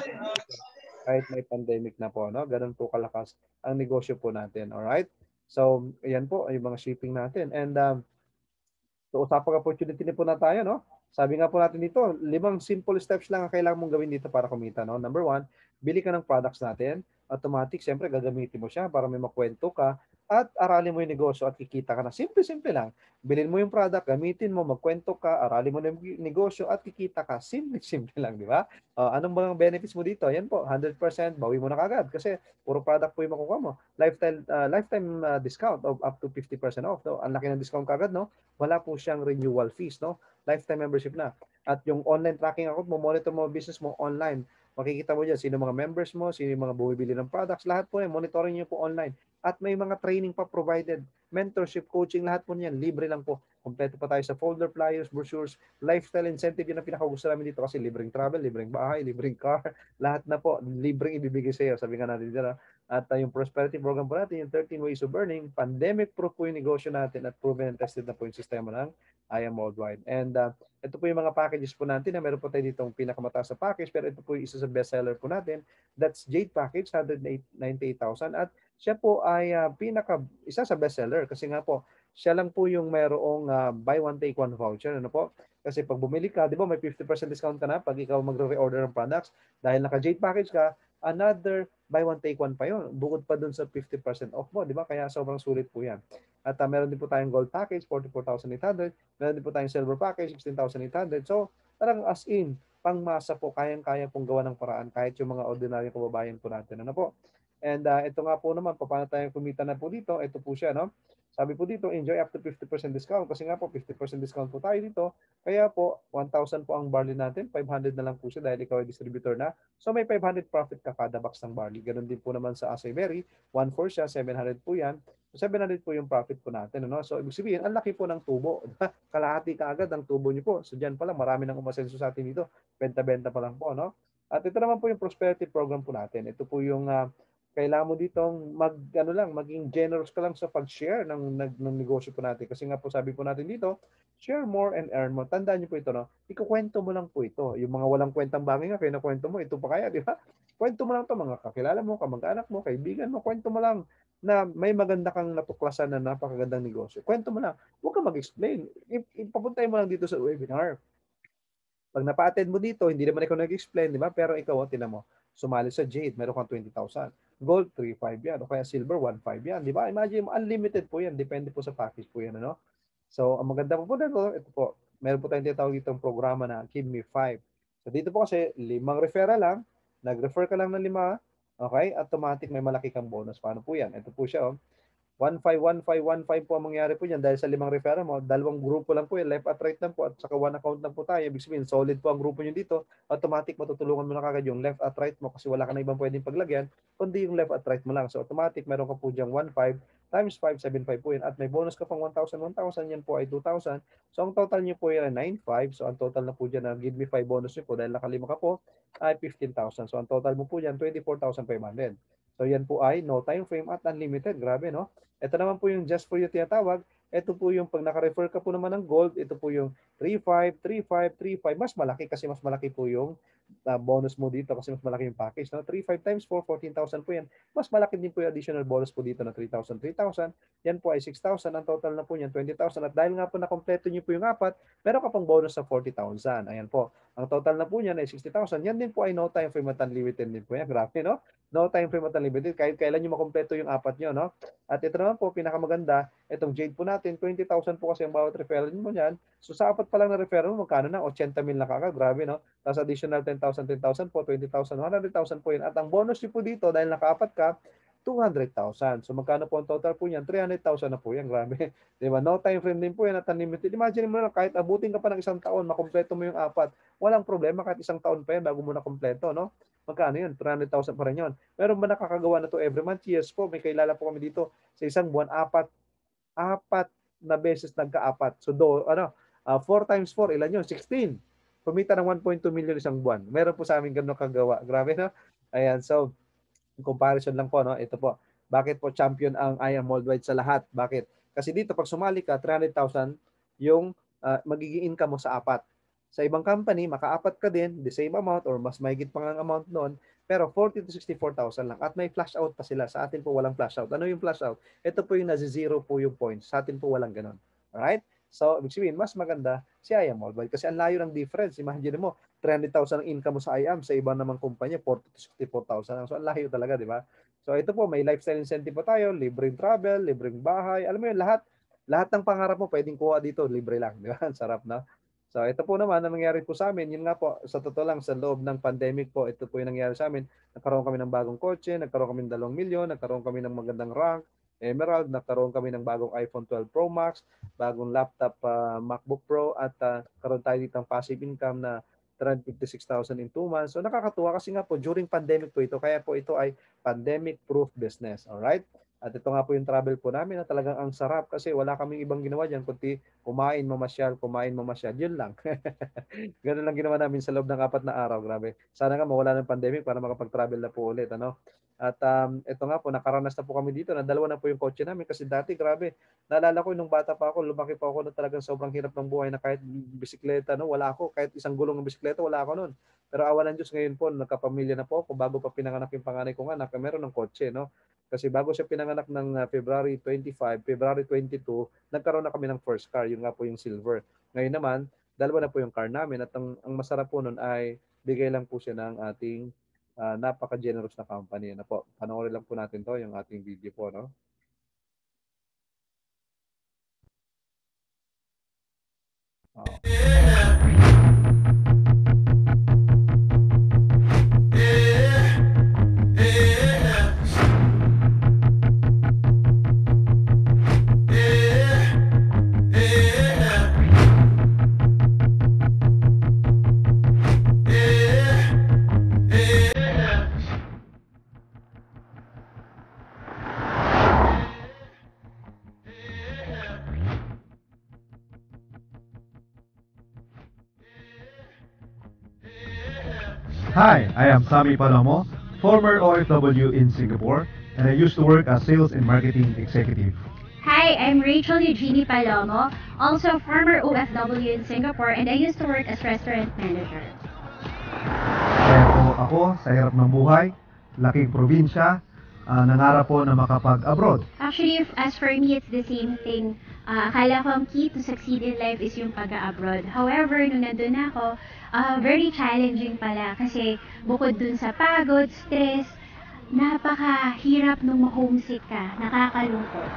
kahit may pandemic na po, no? Ganun po kalakas ang negosyo po natin, alright? So, ayan po, yung mga shipping natin. And so, usapang opportunity na po na tayo, no? Sabi nga po natin dito, 5 simple steps lang ang kailangan mong gawin dito para kumita, no? Number 1, bili ka ng products natin. Automatic, siyempre, gagamitin mo siya para may makwento ka at aralin mo yung negosyo at kikita ka na. Simple-simple lang. Bilhin mo yung product, gamitin mo, magkwento ka, aralin mo yung negosyo at kikita ka. Simple-simple lang, di ba? Anong mga benefits mo dito? Ayan po, 100%, bawi mo na kagad kasi puro product po yung makukuha mo. Lifetime discount of up to 50% off. No? Ang laki ng discount kagad, no? Wala po siyang renewal fees, no? Lifetime membership na. At yung online tracking account mo, monitor mo business mo online. Makikita mo dyan, sino mga members mo, sino yung mga bumibili ng products, lahat po yan, monitoring nyo po online. At may mga training pa provided, mentorship, coaching, lahat po niyan, libre lang po. Kompleto pa tayo sa folder, flyers, brochures, lifestyle incentive, yun ang pinakagusto namin dito kasi libreng travel, libreng bahay, libreng car, lahat na po, libreng ibibigay sa iyo. Sabi nga natin dyan, at yung prosperity program po natin, yung 13 ways of earning, pandemic-proof po yung negosyo natin at proven and tested na po yung sistema ng I Am Worldwide. And ito po yung mga packages po natin na meron po tayo ditong pinakamataas na package pero ito po yung isa sa bestseller po natin. That's Jade Package, 198,000 at siya po ay isa sa bestseller kasi nga po siya lang po yung mayroong buy one take one voucher. Ano po? Kasi pag bumili ka, di ba may 50% discount ka na pag ikaw magre-reorder ng products dahil naka Jade Package ka, another buy one take one pa yun. Bukod pa dun sa 50% off mo, di ba? Kaya sobrang sulit po yan. At meron din po tayong gold package, 44,800. Meron din po tayong silver package, 16,800. So, parang as in, pangmasa po, kayang-kaya pong gawa ng paraan kahit yung mga ordinaryong kababayan po natin. Ano po? And ito nga po naman, paano tayo kumita na po dito? Ito po siya, no? Sabi po dito, enjoy up to 50% discount. Kasi nga po, 50% discount po tayo dito. Kaya po, 1,000 po ang barley natin. 500 na lang po siya dahil ikaw ay distributor na. So may 500 profit ka kada box ng barley. Ganon din po naman sa acai berry. 1/4 siya, 700 po yan. So 700 po yung profit po natin. Ano? So ibig sabihin, ang laki po ng tubo. Kalahati ka agad ang tubo niyo po. So dyan pa lang, marami nang umasenso sa atin dito. Benta-benta pa lang po. No? At ito naman po yung prosperity program po natin. Ito po yung kailangan mo ditong maging generous ka lang sa pag-share ng negosyo po natin. Kasi nga po sabi po natin dito, share more and earn more. Tandaan niyo po ito, no? Ikukwento mo lang po ito. Yung mga walang kwentang bagay nga, kwento mo, ito pa kaya, di ba? Kwento mo lang to mga kakilala mo, kamag-anak mo, kaibigan mo, kwento mo lang na may maganda kang natuklasan na napakagandang negosyo. Kwento mo lang. Huwag ka mag-explain. Ipapuntay mo lang dito sa webinar. Pag napa-attend mo dito, hindi naman ikaw nag-explain, di ba? Pero ikaw, tinan mo, sumali sa Jade, meron kang 20,000. Gold, 3,500 yan. O kaya silver, 1,500 yan. Di ba? Imagine mo, unlimited po yan. Depende po sa package po yan. Ano? So, ang maganda po dito, ito po, meron po tayong tinatawag dito ang programa na Give Me 5. So, dito po kasi, 5 referral lang. Nag-refer ka lang ng 5. Okay? Automatic may malaki kang bonus. Paano po yan? Ito po siya. 1,515,1,5 po ang mangyari po niyan dahil sa 5 referral mo. 2 grupo lang po yan, left at right lang po at saka 1 account lang po tayo. Ibig sabihin, solid po ang grupo niyo dito. Automatic matutulungan mo na kagad yung left at right mo kasi wala ka na ibang pwedeng paglagyan, kundi yung left at right mo lang. So automatic meron ka po diyang 1,500 times 575 po yun. At may bonus ka pang 1,000, yan po ay 2,000. So ang total niyo po ay 9,500. So ang total na po dyan na Give Me 5 bonus niyo po dahil nakalima ka po ay 15,000. So ang total mo po dyan 24,500. So yan po ay no time frame at unlimited. Grabe, no? Ito naman po yung just for you tinatawag. Ito po yung pag naka-refer ka po naman ng gold, ito po yung 3,500, 3,500, 3,500. Mas malaki kasi mas malaki po yung bonus mo dito kasi mas malaki yung package. No? 3,500 times 4, 14,000 po yan. Mas malaki din po yung additional bonus po dito na 3,000, 3,000. Yan po ay 6,000. Ang total na po niyan 20,000. At dahil nga po nakompleto niyo po yung 4, meron ka pang bonus sa 40,000. Ayan po. Ang total na po niyan ay 60,000. Yan din po ay no time frame at unlimited din po yan. Grabe, no? No time frame at unlimited. Kahit kailan nyo makompleto yung 4 nyo, no? At ito naman po, pinakamaganda, itong Jade po natin, 20,000 po kasi ang bawat referral mo niyan. So sa 4 pa lang na referral mo, magkano na? 80,000 na kagad. Grabe, no? Tapos additional 10,000, 10,000 po, 20,000, 100,000 po yun. At ang bonus nyo po dito, dahil naka-4 ka, 200,000. So magkano po ang total po niyan? 300,000 na po yan. Grabe. Diba? No time frame din po yan at unlimited. Imagine mo na kahit abutin ka pa ng 1 taon, makompleto mo yung 4. Walang problema kahit 1 taon pa yan bago mo na kompleto, no? Magkano yun? 300,000 pa rin yun. Meron ba nakakagawa na to every month? Yes po. May kilala po kami dito sa isang buwan, 4 na beses nagka-4. So 4 times 4, ilan yun? 16. Kumita ng 1.2 million isang buwan. Meron po sa amin ganun kagawa. Grabe, no? Ayan, so comparison lang po, no? Ito po. Bakit po champion ang I Am Worldwide sa lahat? Bakit? Kasi dito pag sumali ka, 300,000 yung magiging income mo sa 4. Sa ibang company, maka-4 ka din, the same amount or mas mahigit pa ang amount noon, pero 40 to 64,000 lang. At may flash out pa sila. Sa atin po walang flash out. Ano yung flash out? Ito po yung nasi-zero po yung points. Sa atin po walang ganon. Alright? So, ibig sabihin, mas maganda si I Am Worldwide kasi ang layo ng difference. Imagine mo, 300,000 ang income mo sa I Am, sa ibang namang kumpanya, 40 to 64,000. So, ang layo talaga, di ba? So, ito po, may lifestyle incentive po tayo, libreng travel, libreng bahay. Alam mo yun, lahat ng pangarap mo pwedeng kuha dito, libre lang. Di ba? Sarap na. So ito po naman ang nangyari po sa amin, yun nga po, sa totoo lang, sa loob ng pandemic po, ito po yung nangyari sa amin. Nagkaroon kami ng bagong kotse, nagkaroon kami ng 2 milyon, nagkaroon kami ng magandang rank, Emerald, nagkaroon kami ng bagong iPhone 12 Pro Max, bagong laptop MacBook Pro, at karoon tayo dito ng passive income na 356,000 in 2 months. So nakakatuwa kasi nga po, during pandemic po ito, kaya po ito ay pandemic-proof business. Alright? At ito nga po yung travel po namin na talagang ang sarap kasi wala kaming ibang ginawa dyan kundi kumain, mamasyal. Yun lang. Ganun lang ginawa namin sa loob ng 4 na araw. Grabe. Sana nga mawala ng pandemic para makapag-travel na po ulit. Ano? At ito nga po, nakaranas na po kami dito na 2 na po yung kotse namin kasi dati, grabe. Naalala ko nung bata pa ako, lumaki pa ako na talagang sobrang hirap ng buhay na kahit bisikleta, no, wala ako. Kahit isang gulong ng bisikleta, wala ako noon. Pero awan ng Diyos ngayon po, nagkapamilya na po ako bago pa pinanganak yung panganay kong anak, meron ng kotse, no? Kasi bago siya pinanganak ng February 25, February 22, nagkaroon na kami ng first car, yung nga po yung silver. Ngayon naman, 2 na po yung car namin at ang masarap po nun ay bigay lang po siya ng ating napaka-generous na company. Na po, panoorin lang po natin to, yung ating video po, no? Hi, I am Sami Palomo, former OFW in Singapore, and I used to work as sales and marketing executive. Hi, I'm Rachel Eugenie Palomo, also former OFW in Singapore, and I used to work as restaurant manager. Kaya po ako sa hirap ng buhay, laking probinsya, nangarap po na makapag-abroad. Actually, as for me, it's the same thing. Akala ko ang key to succeed in life is yung pag-abroad. However, nung nandun ako, very challenging pala kasi bukod dun sa pagod, stress, napakahirap nung ma-homesick ka, nakakalungkot.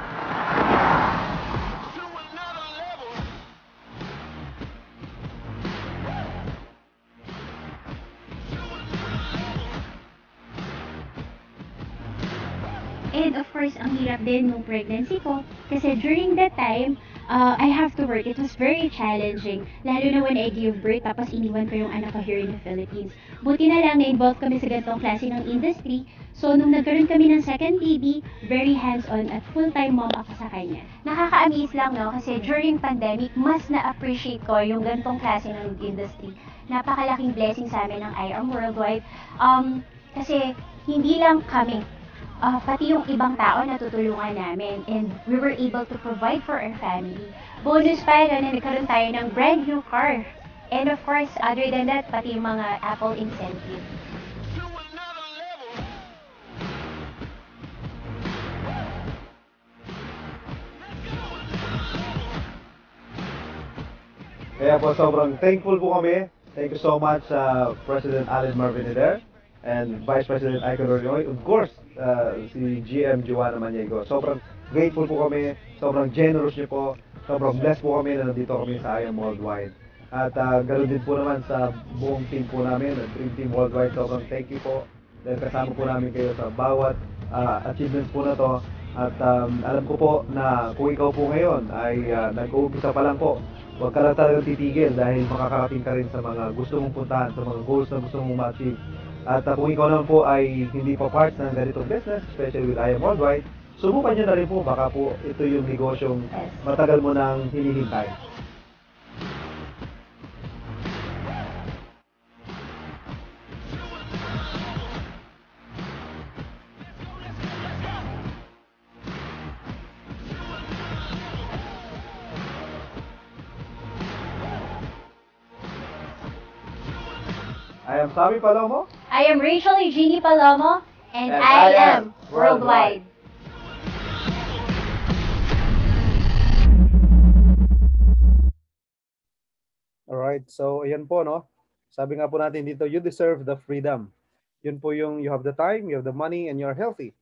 And of course, ang hirap din nung pregnancy ko kasi during that time, I have to work. It was very challenging. Lalo na when I gave birth, tapos iniwan ko yung anak ko here in the Philippines. Buti na lang na-involved kami sa ganitong klase ng industry. So, nung nagkaroon kami ng second baby, very hands-on at full-time mom ako sa kanya. Nakaka-amaze lang, no? Kasi during pandemic, mas na-appreciate ko yung ganitong klase ng industry. Napakalaking blessing sa amin ng I Am Worldwide. Kasi hindi lang kami, pati yung ibang tao na tutulungan namin, and we were able to provide for our family. Bonus pa na nagkaroon tayo ng brand new car. And of course, other than that, pati yung mga Apple incentive. Kaya po sobrang thankful po kami. Thank you so much President Allen Marvin Hider and Vice President Ike Rorioy. Of course, si GM Joanna Maniego. Sobrang grateful po kami, sobrang generous niyo po, sobrang blessed po kami na nandito kami sa I Am Worldwide. At ganoon din po naman sa buong team po namin, Dream Team Worldwide. Sobrang thank you po dahil kasama po namin kayo sa bawat achievements po na to. At alam ko po na kung ikaw po ngayon ay nag-uumpisa pa lang po, huwag ka lang talagang titigil dahil makakarating ka rin sa mga gusto mong puntahan, sa mga goals na gusto mong ma-achieve. At kung ikaw naman po ay hindi pa part ng ganitong business, especially with I Am Worldwide, subukan nyo na rin po, baka po ito yung negosyong matagal mo nang hinihintay. I am Sammy Palomo. I am Rachel Eugenie Palomo, and I am Worldwide. Alright, so ayan po, no? Sabi nga po natin dito, you deserve the freedom. Yun po yung you have the time, you have the money, and you're healthy.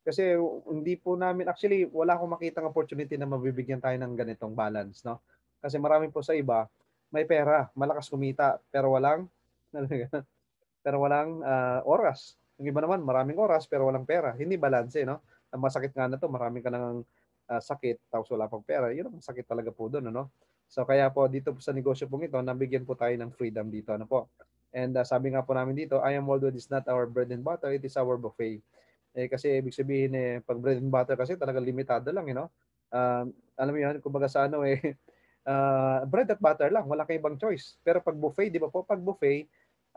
Kasi hindi po namin, actually, wala akong makitang opportunity na mabibigyan tayo ng ganitong balance, no? Kasi marami po sa iba, may pera, malakas kumita, pero walang oras. Yung iba naman, maraming oras pero walang pera. Hindi balanse, no? Ang masakit nga na to, marami ka nang sakit tapos wala pang pera. Yun ang sakit talaga po doon, no? So kaya po dito po sa negosyo pong ito, nabigyan po tayo ng freedom dito, ano po. And sabi nga po namin dito, I Am Worldwide is not our bread and butter, it is our buffet. Kasi ibig sabihin pag bread and butter kasi talaga limitado lang, you know. Alam mo yun, kumbaga sa ano bread at butter lang, wala kang ibang choice. Pero pag buffet, di ba po, pag buffet,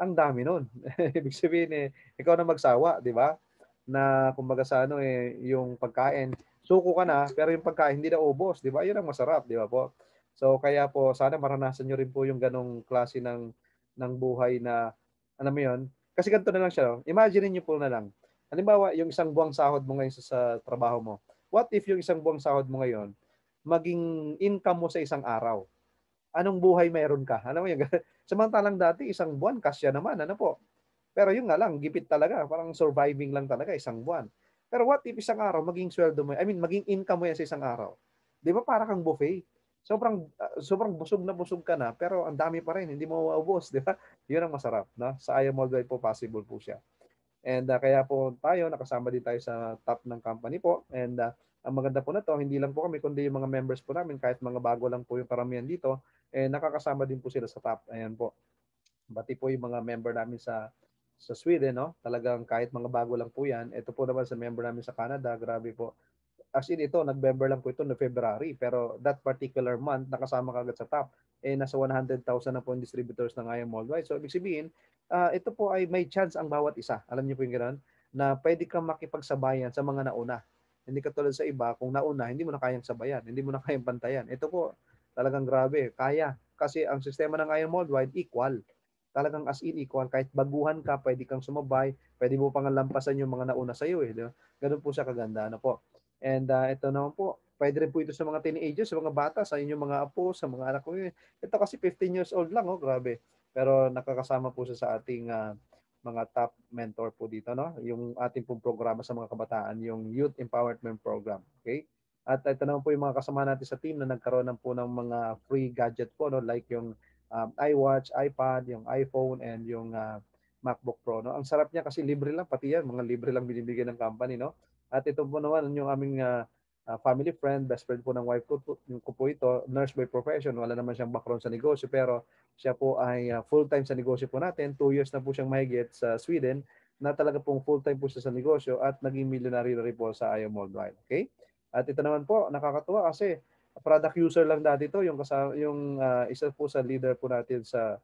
ang dami nun. Ibig sabihin ikaw na magsawa, di ba? Na kumbaga sa ano yung pagkain, suko ka na, pero yung pagkain hindi na ubos, di ba? Yun ang masarap, di ba po? So kaya po sana maranasan niyo rin po yung ganong klase ng buhay na alam mo yun. Kasi ganito na lang siya. No? Imagine niyo po na lang. Halimbawa, yung isang buwang sahod mo ngayon sa trabaho mo. What if yung isang buwang sahod mo ngayon maging income mo sa isang araw? Anong buhay meron ka? Alam mo yun? Samantalang dati, isang buwan, kasya naman. Ano po? Pero yun nga lang, gipit talaga. Parang surviving lang talaga, isang buwan. Pero what if isang araw, maging sweldo mo, maging income mo yan sa isang araw? Di ba para kang buffet? Sobrang busog na busog ka na, pero ang dami pa rin, hindi mo maubos, di ba? Yun ang masarap. No? Sa I Am Worldwide po, possible po siya. And kaya po tayo, nakasama din tayo sa top ng company po. And ang maganda po na to, hindi lang po kami, kundi yung mga members po namin, kahit mga bago lang po yung karamihan dito, nakakasama din po sila sa top. Ayan po. Bati po yung mga member namin sa Sweden, no? Talagang kahit mga bago lang po yan. Ito po naman sa member namin sa Canada, grabe po. as in ito, nag-member lang po ito no February, pero that particular month, nakasama kagad sa top. Nasa 100,000 na po yung distributors ng IM worldwide. So, ibig sabihin, ito po ay may chance ang bawat isa. Alam niyo po yung gano'n? Na pwede kang makipagsabayan sa mga nauna. Hindi katulad sa iba, kung nauna, hindi mo na kayang sabayan, hindi mo na kayang pantayan. Ito po, talagang grabe, kaya. Kasi ang sistema ng IM worldwide, equal. Talagang as in equal. Kahit baguhan ka, pwede kang sumabay, pwede mo pang lampasan yung mga nauna sa iyo. Diba? Ganun po siya kaganda. Ano po? And ito naman po, pwede rin po ito sa mga teenagers, sa mga bata, sa inyong mga apo, sa mga anak ko. Ito kasi 15 years old lang, grabe. Pero nakakasama po siya sa ating mga top mentor po dito, no? Yung ating pong programa sa mga kabataan, yung Youth Empowerment Program. Okay? At ito naman po yung mga kasama natin sa team na nagkaroon ng po ng mga free gadget po, no? Like yung iWatch, iPad, yung iPhone, and yung MacBook Pro. No? Ang sarap niya kasi libre lang, pati yan, mga libre lang binibigyan ng company. No? At ito po naman yung aming family friend, best friend po ng wife ko po ito, nurse by profession. Wala naman siyang background sa negosyo, pero siya po ay full-time sa negosyo po natin. 2 years na po siyang mahigit sa Sweden, na talaga pong full-time po siya sa negosyo at naging millionaire rin po sa IM Worldwide. Okay? At ito naman po, nakakatuwa kasi product user lang dati to, yung isa po sa leader po natin sa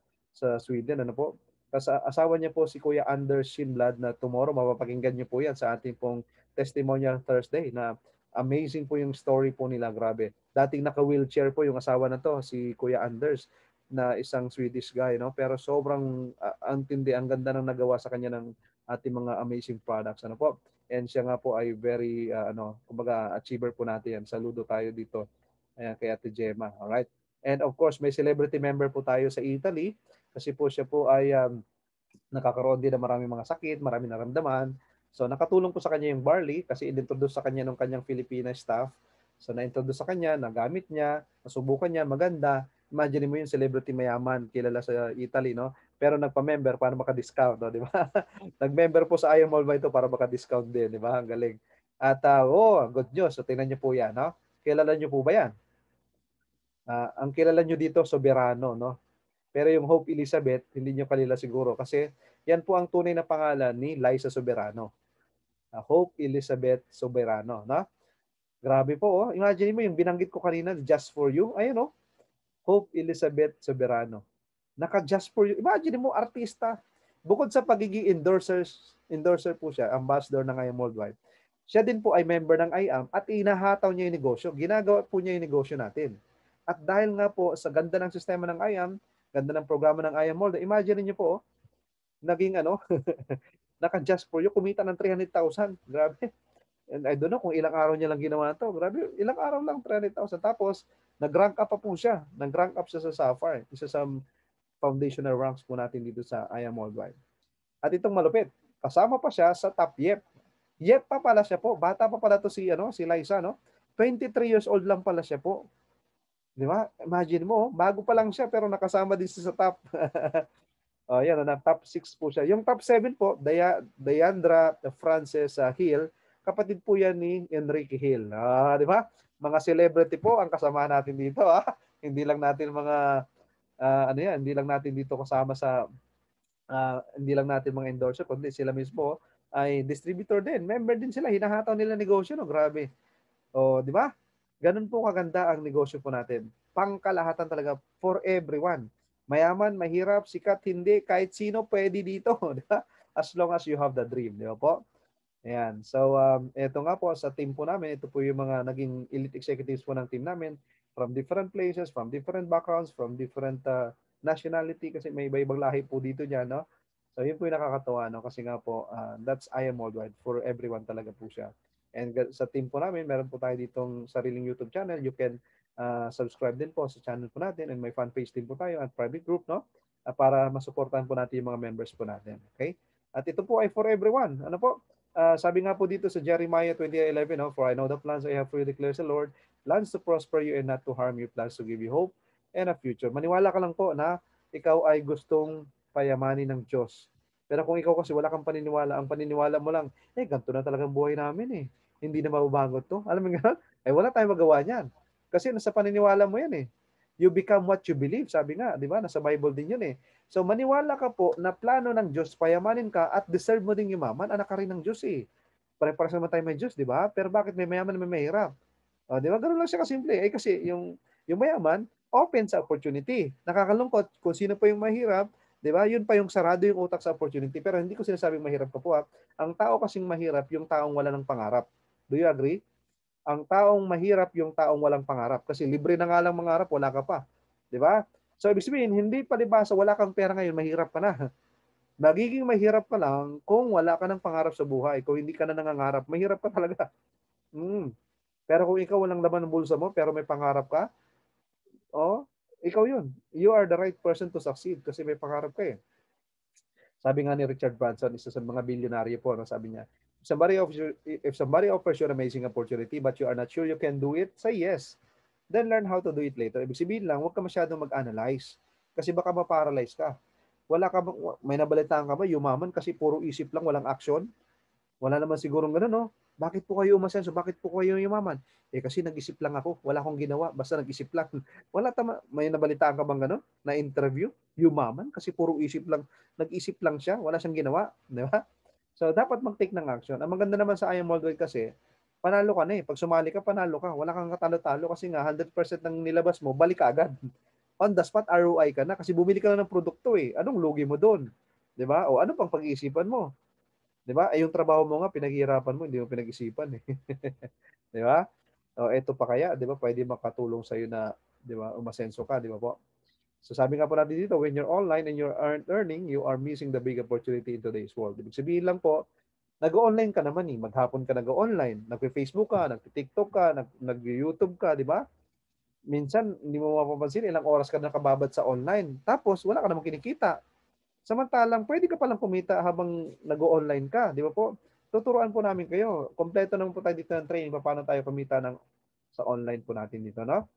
Sweden, ano po. Kasi asawa niya po si Kuya Anders Schindblad, na tomorrow mapapakinggan niyo po yan sa ating pong Testimonial Thursday, na amazing po yung story po nila, grabe. Dating naka-wheelchair po yung asawa na to, si Kuya Anders, na isang Swedish guy, no? Pero sobrang ang tindi, ang ganda ng nagawa sa kanya ng ating mga amazing products, ano po. And siya nga po ay very kumbaga achiever po natin yan. Saludo tayo dito. Ayan, kay Ate Gemma. Alright. And of course, may celebrity member po tayo sa Italy, kasi po siya po ay nakakaroon din ng maraming mga sakit, maraming naramdaman. So nakatulong po sa kanya yung barley kasi inintroduce sa kanya ng kanyang Filipina staff. So na-introduce sa kanya, nagamit niya, nasubukan niya, maganda. Imagine mo yung celebrity mayaman, kilala sa Italy, no? Pero nagpa-member para maka-discount, no? Di ba? Nag-member po sa IM Mall ito para maka-discount din, di ba? Ang galing. At good news. So tingnan niyo po yan, no? Kilala niyo po ba yan? Ang kilala niyo dito, Soberano, no? Pero yung Hope Elizabeth, hindi niyo kalila siguro kasi yan po ang tunay na pangalan ni Liza Soberano. Hope Elizabeth Soberano, no? Grabe po, oh. Imagine mo yung binanggit ko kanina, Just for You. Ayun, oh. Hope Elizabeth Soberano. Naka-Just for You. Imagine mo, artista. Bukod sa pagiging endorser po siya, ambassador ng IAM Worldwide. Siya din po ay member ng IAM at inahataw niya yung negosyo. Ginagawa po niya yung negosyo natin. At dahil nga po sa ganda ng sistema ng IAM, ganda ng programa ng IAM Worldwide, imagine niyo po, oh, naging naka-Just for You, kumita ng 300,000. Grabe. And I don't know kung ilang araw niya lang ginawa to. Grabe, ilang araw lang 300,000. Tapos, nag-rank up pa po siya. Nag-rank up siya sa Sapphire. Isa sa foundational ranks po natin dito sa IAM Worldwide. At itong malupit, kasama pa siya sa top YEP. YEP pa pala siya po. Bata pa pala to si Liza, no? 23 years old lang pala siya po. Di ba? Imagine mo, bago pa lang siya pero nakasama din siya sa top. Yan, na top 6 po siya. Yung top 7 po, Diandra Frances Hill, kapatid po yan ni Enrique Hill. Di ba? Mga celebrity po ang kasama natin dito. Hindi lang natin mga hindi lang natin dito kasama sa hindi lang natin mga endorser, kundi sila mismo ay distributor din. Member din sila, hinahataw nila negosyo, no? Grabe. Di ba? Ganun po kaganda ang negosyo po natin. Pangkalahatan talaga, for everyone. Mayaman, mahirap, sikat, hindi, kahit sino pwede dito. Di ba? As long as you have the dream. Di ba po? Ayan. So, ito nga po sa team po namin, ito po yung mga naging elite executives po ng team namin from different places, from different backgrounds, from different nationality kasi may iba-ibang lahi po dito dyan, no? So, yun po yung nakakatawa, no? Kasi nga po, that's IAM Worldwide. For everyone talaga po siya. And sa team po namin, meron po tayo ditong sariling YouTube channel. You can subscribe din po sa channel po natin and may fan page din po tayo at private group, no? Para masuportahan po natin yung mga members po natin. Okay? At ito po ay for everyone. Ano po? Sabi nga po dito sa Jeremiah 20:11, no? For I know the plans I have for you, declares the Lord, plans to prosper you and not to harm you, plans to give you hope and a future. Maniwala ka lang po na ikaw ay gustong payamanin ng Diyos. Pero kung ikaw kasi wala kang paniniwala, ang paniniwala mo lang, ganito na talagang buhay namin eh. Hindi na mababago to. Alam mo nga, wala tayong magawa niyan. Kasi nasa paniniwala mo yan eh. You become what you believe. Sabi nga, di ba? Nasa Bible din yun eh. So maniwala ka po na plano ng Diyos, payamanin ka at deserve mo ding yumaman, anak ka rin ng Diyos eh. Pare-pares naman tayo may Diyos, di ba? Pero bakit may mayaman may mahirap? Di ba? Ganun lang siya kasimple. Kasi yung mayaman, open sa opportunity. Nakakalungkot kung sino pa yung mahirap, di ba? Yun pa yung sarado yung utak sa opportunity. Pero hindi ko sinasabing mahirap ka po. Ang tao kasing mahirap, yung taong wala ng pangarap. Do you agree? Ang taong mahirap, yung taong walang pangarap. Kasi libre na nga lang mangarap, wala ka pa. Di ba? So, ibig sabihin, hindi palibasa, wala kang pera ngayon, mahirap ka na. Magiging mahirap ka lang kung wala ka ng pangarap sa buhay. Kung hindi ka na nangangarap, mahirap ka talaga. Pero kung ikaw walang laman ng bulsa mo, pero may pangarap ka, ikaw yun. You are the right person to succeed kasi may pangarap ka eh. Sabi nga ni Richard Branson, isa sa mga bilyonaryo po, sabi niya, if somebody offers you an amazing opportunity but you are not sure you can do it, say yes. Then learn how to do it later. Ibig sabihin lang, huwag ka masyadong mag-analyze kasi baka ma-paralyze ka. May nabalitaan ka ba, yumaman kasi puro isip lang, walang action? Wala naman sigurong gano'n, no? Bakit po kayo umasenso? Bakit po kayo yumaman? Kasi nag-isip lang ako. Wala akong ginawa. Basta nag-isip lang. May nabalitaan ka bang gano'n? Na interview? Yumaman? Kasi puro isip lang. Nag-isip lang siya. Wala siyang ginawa. Di ba? So, dapat mag-take ng action. Ang maganda naman sa I Am Worldwide kasi, panalo ka na eh. Pag sumali ka, panalo ka. Wala kang katalo-talo kasi nga 100% ng nilabas mo, balik ka agad. On the spot, ROI ka na kasi bumili ka na ng produkto eh. Anong lugi mo doon? 'Di ba? O ano pang pag-iisipan mo? 'Di ba? Yung trabaho mo nga pinaghihirapan mo, hindi mo pinag-isipan eh. 'Di ba? O eto pa kaya, 'di ba? Pwede makatulong sa iyo na, 'di ba, umasenso ka, 'di ba po? So sabi nga po natin dito, when you're online and you're earning, you are missing the big opportunity in today's world. Ibig sabihin lang po, nag-online ka naman eh. Maghapon ka nag-online, nag-Facebook ka, nag-TikTok ka, nag-YouTube ka, 'di ba? Minsan, hindi mo mapapansin, ilang oras ka nakababad sa online. Tapos, wala ka namang kinikita. Samantalang, pwede ka palang kumita habang nag-online ka. Di ba po? Tuturuan po namin kayo. Kompleto naman po tayo dito ng training paano tayo kumita sa online po natin dito, no?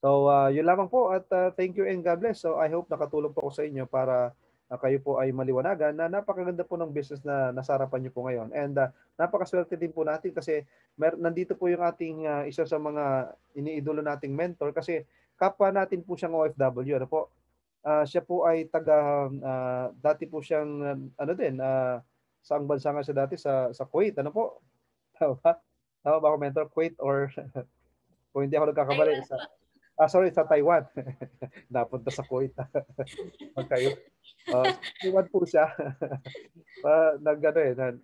So, yun lamang po at thank you and God bless. So, I hope nakatulong po ako sa inyo para kayo po ay maliwanagan na napakaganda po ng business na nasarapan niyo po ngayon. And napakaswerte din po natin kasi nandito po yung ating isa sa mga iniidolo nating mentor kasi kapwa natin po siyang OFW. Ano po? Siya po ay dati po siyang saang bansa nga siya dati sa Kuwait. Ano po? Tama ba ako, mentor? Kuwait or kung hindi ako nagkakamali sa Taiwan. Napunta sa Kuwait. Magkayo. Taiwan po siya.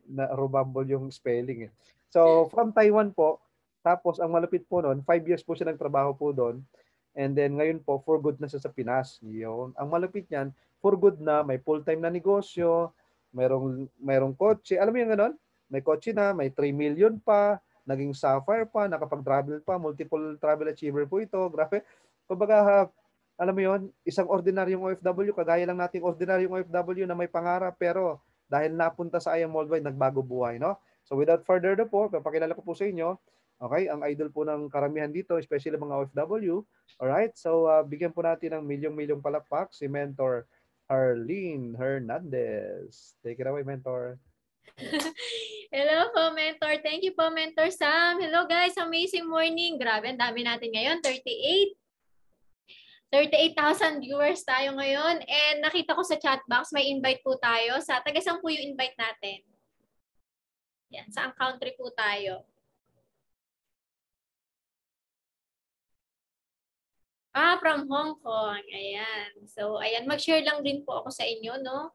Na-rumble yung spelling eh. So, from Taiwan po, tapos ang malapit po noon, 5 years po siya nagtrabaho po doon. And then ngayon po, for good na siya sa Pinas. Yun. Ang malapit niyan, for good na, may full-time na negosyo, mayroong kotse. Alam mo yung gano'n? May kotse na, may 3 million pa, naging sapphire pa, nakapag-travel pa, multiple travel achiever po ito. Grabe. Kumbaga, alam mo yon, isang ordinaryong OFW, kagaya lang nating ordinaryong OFW na may pangarap, pero dahil napunta sa I Am Worldwide, nagbago buhay, no? So without further ado po, papakilala ko po sa inyo, okay, ang idol po ng karamihan dito, especially mga OFW. Alright, so bigyan po natin ng milyong-milyong palakpak si Mentor Arlene Hernandez. Take it away, Mentor. Hello po, Mentor. Thank you po, Mentor Sam. Hello guys, amazing morning. Grabe, ang dami natin ngayon. 38,000 viewers tayo ngayon. And nakita ko sa chat box, may invite po tayo. Taga saan po yung invite natin? Yan, saang country po tayo? From Hong Kong. Ayan. So, ayan, mag-share lang din po ako sa inyo, no?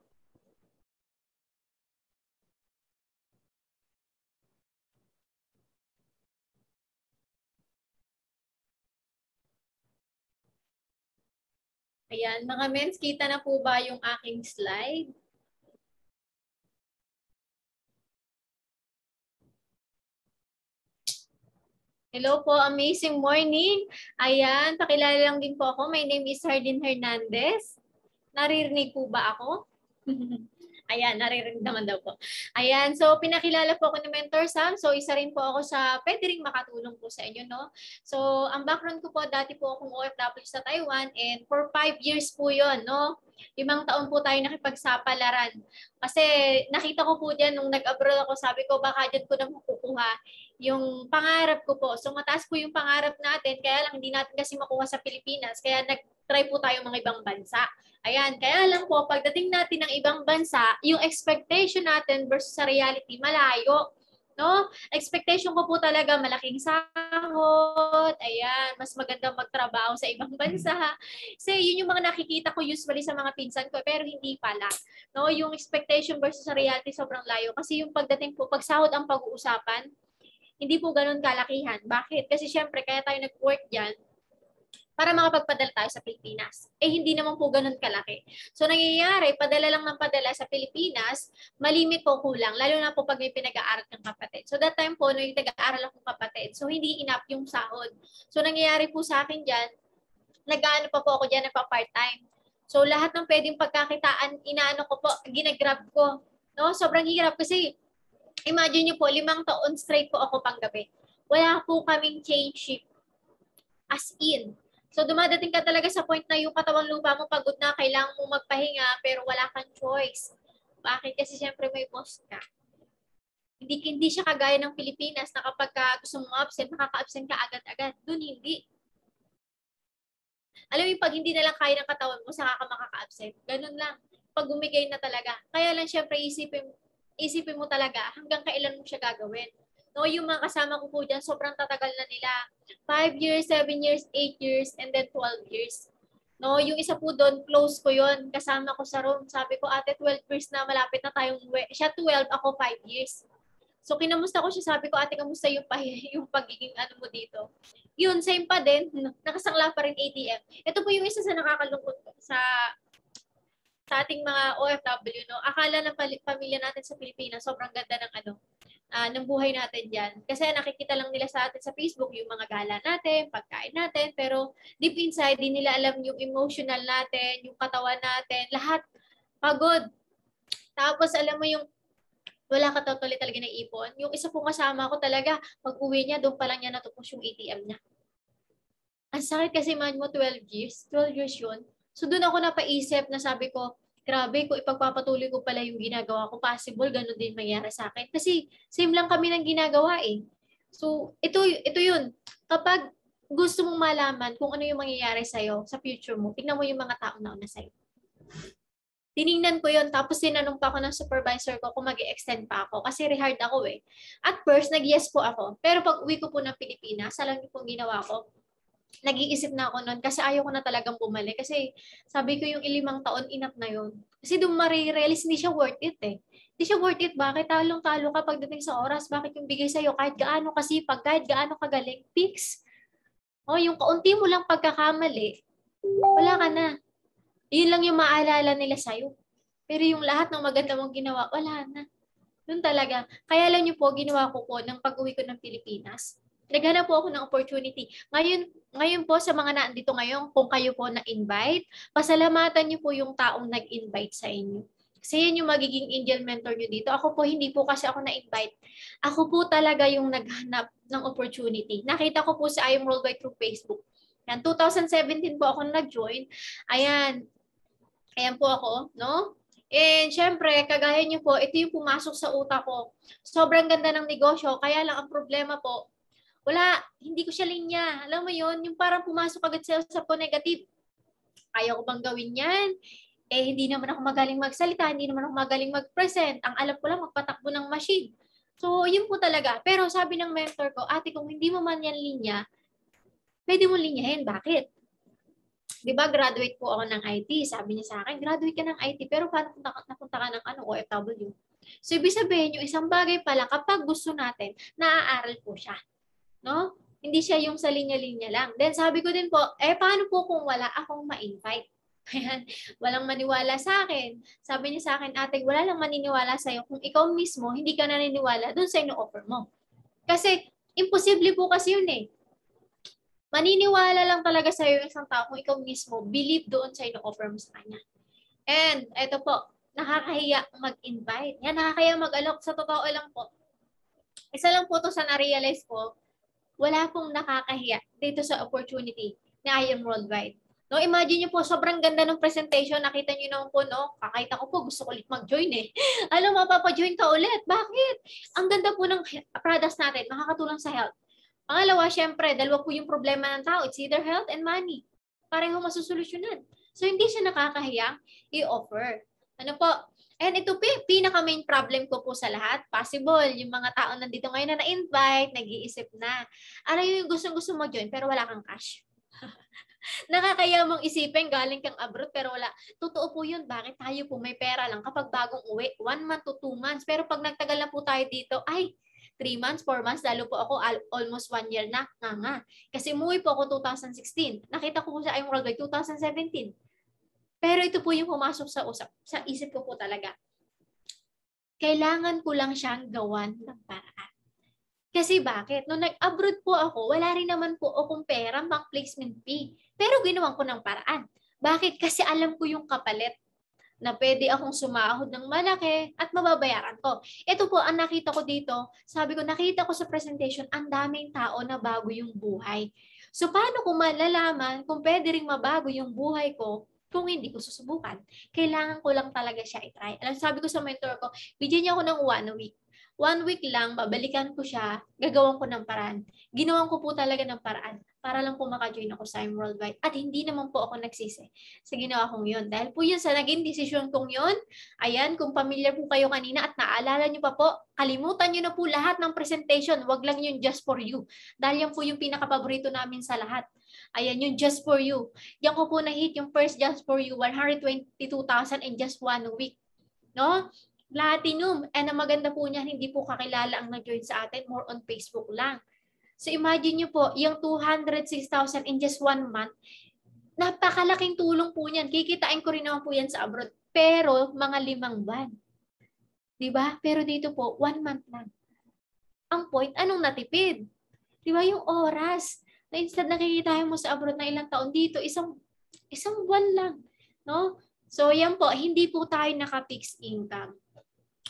Ayan, mga mens, kita na po ba yung aking slide? Hello po, amazing morning. Ayan, pakilala lang din po ako. My name is Arlene Hernandez. Naririnig po ba ako? Ayan, naririnig naman daw po. Ayan, so pinakilala po ako ni Mentor Sam. So isa rin po ako sa pwede rin makatulong po sa inyo, no? So ang background ko po, dati po akong OFW sa Taiwan and for 5 years po yon, no? 5 taon po tayo nakipagsapalaran. Kasi nakita ko po diyan nung nag-abroad ako, sabi ko baka diyan ko na makukuha yung pangarap ko po. So mataas po yung pangarap natin, kaya lang hindi natin kasi makuha sa Pilipinas, kaya nag-try po tayo mga ibang bansa. Ayan, kaya lang po, pagdating natin ng ibang bansa, yung expectation natin versus sa reality, malayo. No? Expectation ko po talaga malaking sahod, ayan, mas maganda magtrabaho sa ibang bansa. Kasi yun yung mga nakikita ko usually sa mga pinsan ko, pero hindi pala. No, yung expectation versus sa reality sobrang layo. Kasi yung pagdating po, pag sahod ang pag-uusapan, hindi po ganun kalakihan. Bakit? Kasi syempre, kaya tayo nag-work dyan, para makapagpadala tayo sa Pilipinas. Eh, hindi naman po ganun kalaki. So, nangyayari, padala lang ng padala sa Pilipinas, malimit po kulang, lalo na po pag may pinag-aaral ng kapatid. So, that time po, no, yung nag-aaral akong kapatid, so hindi enough yung sahod. So, nangyayari po sa akin dyan, nag-aano pa po ako dyan, nagpa-part-time. So, lahat ng pwedeng pagkakitaan, inaano ko po, ginagrab ko. No? Sobrang hirap kasi, imagine nyo po, 5 taon straight po ako panggabi. Wala po kaming change shift. As in. So, dumadating ka talaga sa point na yung katawang lupa mo pagod na, kailangan mo magpahinga, pero wala kang choice. Bakit? Kasi siyempre may boss ka. Hindi siya kagaya ng Pilipinas na kapag gusto mong absent, makaka-absent ka agad-agad. Doon hindi. Alam mo yung pag hindi na lang kaya ng katawan mo, saka ka makaka-absent. Ganun lang. Pag bumigay na talaga. Kaya lang siyempre isipin mo talaga hanggang kailan mo siya gagawin. No, yung mga kasama ko po dyan, sobrang tatagal na nila. 5 years, 7 years, 8 years, and then 12 years. No, yung isa po doon, close ko yon, kasama ko sa room. Sabi ko, ate, 12 years na, malapit na tayong uwi. Siya 12, ako 5 years. So, kinamusta ko siya, sabi ko, ate, kamusta yung pagiging ano mo dito? Yun, same pa din, nakasangla pa rin ATM. Ito po yung isa sa nakakalungkot sa ating mga OFW, no? Akala ng pamilya natin sa Pilipinas, sobrang ganda ng ng buhay natin dyan. Kasi nakikita lang nila sa atin sa Facebook yung mga gala natin, pagkain natin, pero deep inside, di nila alam yung emotional natin, yung katawan natin, lahat pagod. Tapos alam mo yung wala ka totally talaga ng ipon. Yung isa pong kasama ko talaga, pag uwi niya, doon pa lang niya natupos yung ATM niya. Ang sakit kasi man mo 12 years. 12 years yun. So doon ako napaisip na sabi ko, grabe, kung ipagpapatuloy ko pala yung ginagawa ko, possible, ganun din mangyari sa akin. Kasi same lang kami ng ginagawa eh. So, ito yun. Kapag gusto mong malaman kung ano yung mangyayari sa'yo sa future mo, tignan mo yung mga tao na una sa'yo. Tiningnan ko yun, tapos tinanong pa ako ng supervisor ko kung mag-extend pa ako. Kasi rehard ako eh. At first, nag-yes po ako. Pero pag uwi ko po ng Pilipinas, alam niyo pong ginawa ko, nag-iisip na ako noon kasi ayaw ko na talagang bumalik. Kasi sabi ko yung 5 taon, enough na yun. Kasi doon marirealize, hindi siya worth it eh. Hindi siya worth it. Bakit? Talong-talo ka pagdating sa oras. Bakit yung bigay sa'yo? Kahit gaano kasipag, kahit gaano kagaling, fix. O, yung kaunti mo lang pagkakamali, wala ka na. Yun lang yung maalala nila sa'yo. Pero yung lahat ng maganda mong ginawa, wala na. Doon talaga. Kaya lang niyo po, ginawa ko po ng pag-uwi ko ng Pilipinas. Naghanap po ako ng opportunity. Ngayon po sa mga naandito ngayon, kung kayo po na-invite, pasalamatan niyo po yung taong nag-invite sa inyo. Kasi yan yung magiging angel mentor niyo dito. Ako po, hindi po kasi ako na-invite. Ako po talaga yung naghanap ng opportunity. Nakita ko po sa I Am Worldwide through Facebook. Yan, 2017 po ako nag-join. Ayan po ako, no? And syempre, kagaya niyo po, ito yung pumasok sa utak ko. Sobrang ganda ng negosyo, kaya lang ang problema po, hindi ko siya linya. Alam mo yun, yung parang pumasok agad sa negative. Ayaw ko bang gawin yan? Eh, hindi naman ako magaling magsalita, hindi naman ako magaling mag-present. Ang alam ko lang, magpatakbo ng machine. So, yun po talaga. Pero sabi ng mentor ko, ate, kung hindi mo man yan linya, pwede mo linyahin. Bakit? Diba, graduate po ako ng IT. Sabi niya sa akin, graduate ka ng IT, pero paano napunta ka ng OFW? So, ibig sabihin, yung isang bagay pala, kapag gusto natin, naaaral po siya. No? Hindi siya yung sa linya-linya lang. Then sabi ko din po, paano po kung wala akong ma-invite? Walang maniwala sa akin. Sabi niya sa akin, ate, wala lang maniniwala sa'yo kung ikaw mismo hindi ka naniniwala dun sa ino-offer mo. Kasi, imposible po kasi yun eh. Maniniwala lang talaga sa'yo yung isang tao kung ikaw mismo believe doon sa ino-offer mo sa kanya. And, eto po, nakakahiya mag-invite. Yan, nakakahiya mag-alok. Sa totoo lang po. Isa lang po to sa na-realize ko, wala pong nakakahiya dito sa opportunity na I Am Worldwide. No, imagine niyo po, sobrang ganda ng presentation. Nakita niyo naman po, no? Kakita ko po, gusto ko ulit mag-join eh. Alam, mapapa-join ka ulit. Bakit? Ang ganda po ng products natin, makakatulong sa health. Pangalawa, syempre, dalawa po yung problema ng tao. It's either health and money. Pareho masusolusyonan. So, hindi siya nakakahiyang i-offer. Ano po? And ito pinaka-main problem ko po sa lahat. Possible, yung mga tao nandito ngayon na na-invite, nag-iisip na. Ano yung gusto mag-join pero wala kang cash? Nakakaya mong isipin, galing kang abroad pero wala. Totoo po yun. Bakit tayo po may pera lang kapag bagong uwi? 1 month to 2 months. Pero pag nagtagal na po tayo dito, ay, 3 months, 4 months, lalo po ako almost 1 year na. Nga. Kasi umuwi po ako 2016. Nakita ko po sa IM Worldwide 2017. Pero ito po yung pumasok sa isip ko po talaga. Kailangan ko lang siyang gawan ng paraan. Kasi bakit? Nung nag-abroad po ako, wala rin naman po akong pera pang placement fee. Pero ginawan ko ng paraan. Bakit? Kasi alam ko yung kapalit na pwede akong sumahod ng malaki at mababayaran ko. Ito po ang nakita ko dito. Sabi ko, nakita ko sa presentation, ang daming tao na bago yung buhay. So, paano ko malalaman kung pwede rin mabago yung buhay ko kung hindi ko susubukan? Kailangan ko lang talaga siya i-try. Alam, sabi ko sa mentor ko, bigyan niya ako ng 1 week. 1 week lang, babalikan ko siya, gagawan ko ng paraan. Ginawan ko po talaga ng paraan para lang po maka-join ako sa IM Worldwide. At hindi naman po ako nagsisi sa ginawa kong yun. Dahil po yun sa naging desisyon kong yun, ayan, kung familiar po kayo kanina at naalala nyo pa po, kalimutan nyo na po lahat ng presentation. Wag lang yung just for you. Dahil yan po yung pinaka-paborito namin sa lahat. Ayan, yung just for you. Yan ko po na-hit yung first just for you, 122,000 in just 1 week. No? Platinum. And ang maganda po niyan, hindi po kakilala ang nag-join sa atin, more on Facebook lang. So imagine nyo po, yung 206,000 in just 1 month, napakalaking tulong po niyan. Kikitain ko rin naman po yan sa abroad. Pero mga 5 buwan. Diba? Pero dito po, 1 month lang. Ang point, anong natipid? Diba? Yung oras. Na instead nakikita mo sa abroad na ilang taon, dito, isang buwan lang. No? So yan po, hindi po tayo naka-fixed income.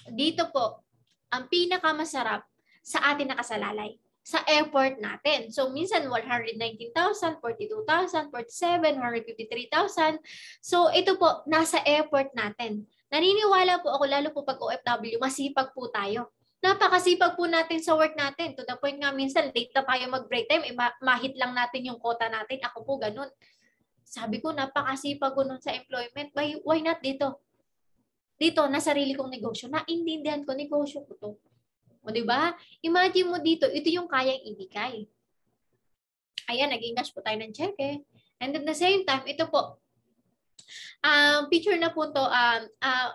Dito po, ang pinakamasarap sa atin nakasalalay, sa effort natin. So, minsan 119,000, 42,000, 47, 153,000. So, ito po, nasa effort natin. Naniniwala po ako, lalo po pag OFW, masipag po tayo. Napakasipag po natin sa work natin. To the point nga, minsan, late na tayo mag-break time, mahit lang natin yung quota natin. Ako po, ganun. Sabi ko, napakasipag ko nun sa employment. Why not dito? Dito, na sarili kong negosyo. Naintindihan ko, negosyo ko to. O, diba? Imagine mo dito, ito yung kayang ibigay. Ayan, naging cash po tayo ng cheque. And at the same time, ito po, picture na po to,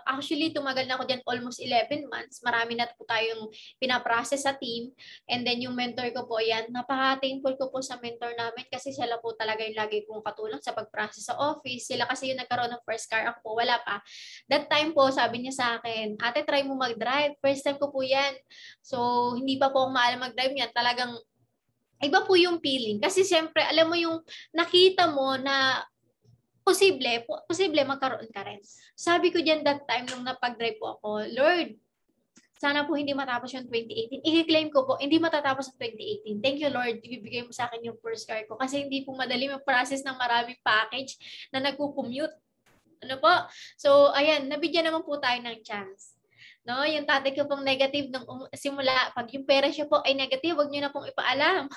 actually tumagal na ako dyan almost 11 months. Marami na po tayong pinaprocess sa team. And then yung mentor ko po, yan, napaka-thankful ko po sa mentor namin kasi sila po talaga yung lagi kong katulong sa pag-process sa office. Sila kasi yung nagkaroon ng first car, ako po wala pa. That time po, sabi niya sa akin, ate, try mo mag-drive. First time ko po yan. So, hindi pa po ako maalam mag-drive yan. Talagang iba po yung feeling. Kasi siyempre, alam mo yung nakita mo na posible magkaroon ka rin. Sabi ko dyan that time nung napag-drive po ako, Lord, sana po hindi matapos yung 2018. I-claim ko po, hindi matatapos ang 2018. Thank you, Lord. Ibibigay mo sa akin yung first car ko. Kasi hindi po madali mag-process ng maraming package na nagko-commute. Ano po? So, ayan, nabigyan naman po tayo ng chance. No, yung tatay ko pong negative nung simula, pag yung pera siya po ay negative, wag niyo na pong ipaalam.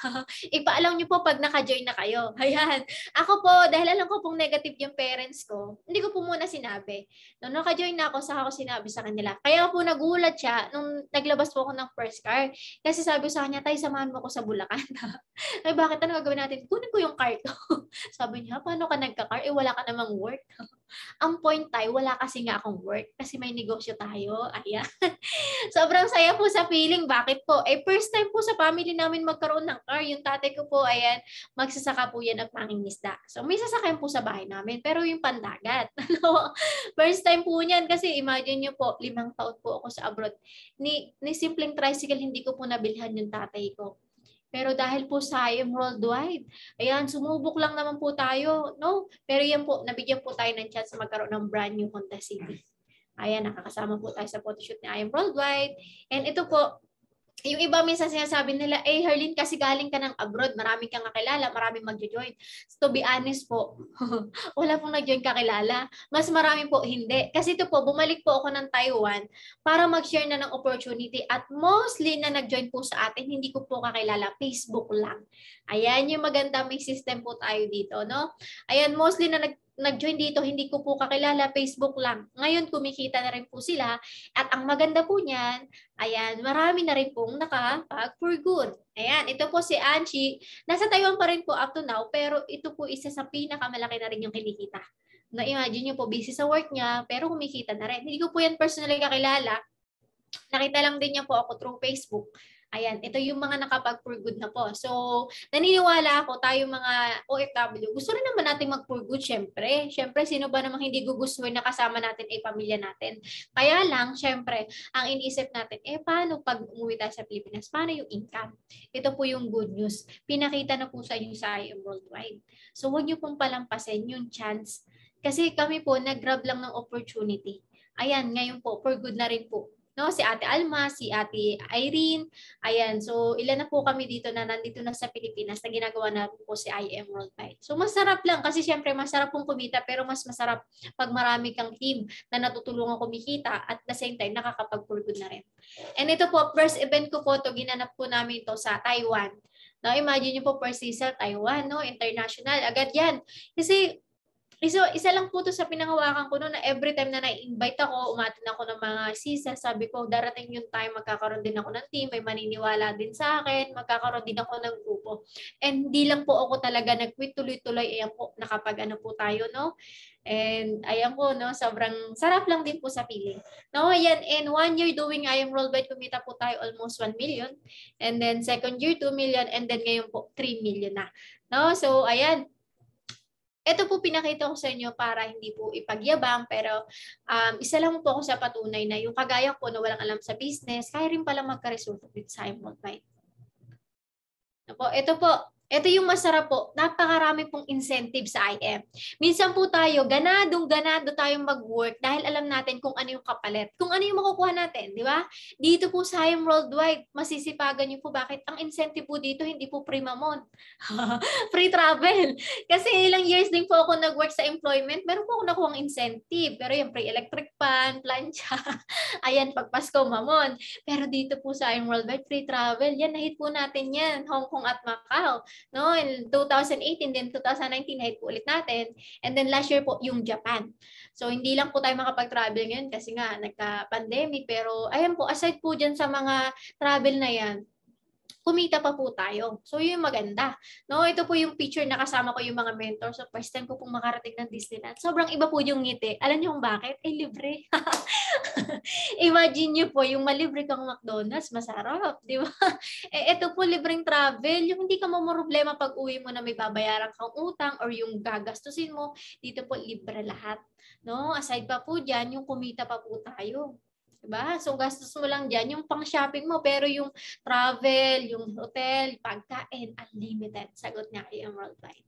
Ipaalam niyo po pag naka-join na kayo. Ayan. Ako po, dahil alam ko pong negative yung parents ko, hindi ko po muna sinabi. Nung naka-join na ako, saka ako sinabi sa kanila. Kaya po nagulat siya nung naglabas po ako ng first car. Kasi sabi ko sa kanya, tay, samahan mo ko sa Bulacan. Ay, bakit? Ano gagawin natin? Kunin ko yung car ko. Sabi niya, paano ka nagka-car? Eh, wala ka namang work. Ang point tayo, wala kasi nga akong work. Kasi may negosyo tayo. Ayan. Sobrang saya po sa feeling. Bakit po? Eh, first time po sa family namin magkaroon ng car. Yung tatay ko po, ayan, magsasaka po yan at mangingisda. So, may sasakyan po sa bahay namin. Pero yung pandagat. First time po niyan. Kasi imagine nyo po, 5 taon po ako sa abroad. Ni simpleng tricycle, hindi ko po nabilhan yung tatay ko. Pero dahil po sa IM Worldwide, ayan, sumubok lang naman po tayo, no? Pero yan po, nabigyan po tayo ng chance na magkaroon ng brand new Honda City. Ayan, nakakasama po tayo sa photoshoot ni IM Worldwide. And ito po, Yung iba minsan sinasabi nila, Herlin, kasi galing ka ng abroad, maraming kang kakilala, maraming magjo-join. To be honest po, wala pong nag-join kakilala. Mas marami po hindi. Kasi ito po, bumalik po ako ng Taiwan para mag-share na ng opportunity. At mostly na nag-join po sa atin, hindi ko po kakilala, Facebook lang. Ayan yung maganda, may system po tayo dito, no? Ayan, mostly na nag-join dito, hindi ko po kakilala, Facebook lang. Ngayon, kumikita na rin po sila. At ang maganda po niyan, ayan, marami na rin pong nakapag-for good. Ayan, ito po si Anchi. Nasa Taiwan pa rin po up to now, pero ito po isa sa pinakamalaki na rin yung kinikita. Na-imagine nyo po, busy sa work niya, pero kumikita na rin. Hindi ko po yan personally kakilala. Nakita lang din niya po ako through Facebook. Ayan, ito yung mga nakapag-for good na po. So, naniniwala ako tayo mga OFW, gusto rin naman natin mag-for good, syempre. Syempre, sino ba namang hindi gugustuhin na kasama natin ay pamilya natin? Kaya lang, syempre, ang iniisip natin, paano pag umuwi tayo sa Pilipinas? Paano yung income? Ito po yung good news. Pinakita na po sa inyo sa IM Worldwide. So, huwag niyo pong palampasin yung chance. Kasi kami po, nag-grab lang ng opportunity. Ayan, ngayon po, for good na rin po. No, si Ate Alma, si Ate Irene. Ayan, so ilan na po kami dito na nandito na sa Pilipinas na ginagawa na po si IM Worldwide. So masarap lang kasi syempre masarap pong kumita pero mas masarap pag marami kang team na natutulungan kumikita at the same time nakakapag-for good na rin. And ito po, first event ko po to ginanap po namin to sa Taiwan. Now imagine niyo po first season Taiwan, no, international. Agad yan. Kasi isa lang po to sa pinangawakan ko noon na every time na na-invite ako, umatin ako ng mga season, sabi ko darating yung time, magkakaroon din ako ng team, may maniniwala din sa akin, magkakaroon din ako ng grupo. And hindi lang po ako talaga nag-quit, tuloy-tuloy, ayan po, nakapag-ano po tayo, no? And ayan po, no, sobrang sarap lang din po sa feeling. No, ayan, and 1 year doing IM Worldwide, kumita po tayo almost 1 million. And then second year, 2 million. And then ngayon po, 3 million na. No, so ayan. Ito po pinakita ko sa inyo para hindi po ipagyabang, pero isa lang po ako sa patunay na yung kagaya ko na walang alam sa business, kaya rin pala magka-resulta dito sa IM Worldwide. Ito yung masarap po. Napakarami pong incentive sa IM. Minsan po tayo, ganado tayong mag-work dahil alam natin kung ano yung kapalit. Kung ano yung makukuha natin, di ba? Dito po sa IM Worldwide, masisipagan niyo po bakit ang incentive po dito hindi po free mamon. Free travel. Kasi ilang years din po ako nag-work sa employment, meron po ako nakuhang incentive. Pero yung free electric pan, plancha, ayan, pag Pasko mamon. Pero dito po sa IM Worldwide, free travel. Yan, nahit po natin yan. Hong Kong at Macau. No, in 2018 then 2019 hit po ulit natin, and then last year po yung Japan. So hindi lang po tayo makapag-travel ngayon kasi nga nagka-pandemic, pero ayan po, aside po dyan sa mga travel na yan, kumita pa po tayo. So yun yung maganda. No, ito po yung picture na kasama ko yung mga mentors. So first time ko pong makarating ng Disneyland. Sobrang iba po yung ngiti. Alam niyo kung bakit? Libre. Imagine niyo po yung malibre kang McDonald's, masarap, di ba? Ito po libreng travel, yung hindi ka problema pag uwi mo na may babayaran kang utang or yung gagastusin mo, dito po libre lahat. No, aside pa po diyan, yung kumita pa po tayo. Diba? So, gastos mo lang dyan yung pang-shopping mo, pero yung travel, yung hotel, pagkain, unlimited. Sagot niya IM Worldwide.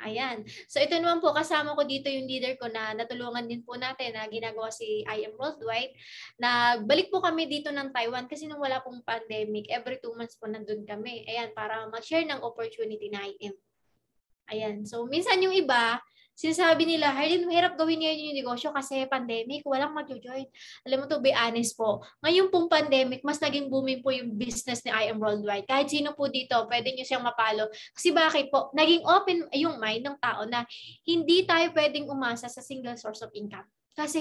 Ayan. So, ito naman po, kasama ko dito yung leader ko na natulungan din po natin na ginagawa si IM Worldwide. Nagbalik po kami dito ng Taiwan kasi nung wala pong pandemic, every 2 months po nandun kami. Ayan, para mag-share ng opportunity na IM. Ayan. So, minsan yung iba, sinasabi nila, Herlin, mahirap gawin niya yung negosyo kasi pandemic, walang mag-join. Alam mo to, be honest po. Ngayon pong pandemic, mas naging booming po yung business ni IM Worldwide. Kahit sino po dito, pwede nyo siyang mapalo. Kasi bakit po? Naging open yung mind ng tao na hindi tayo pwedeng umasa sa single source of income. Kasi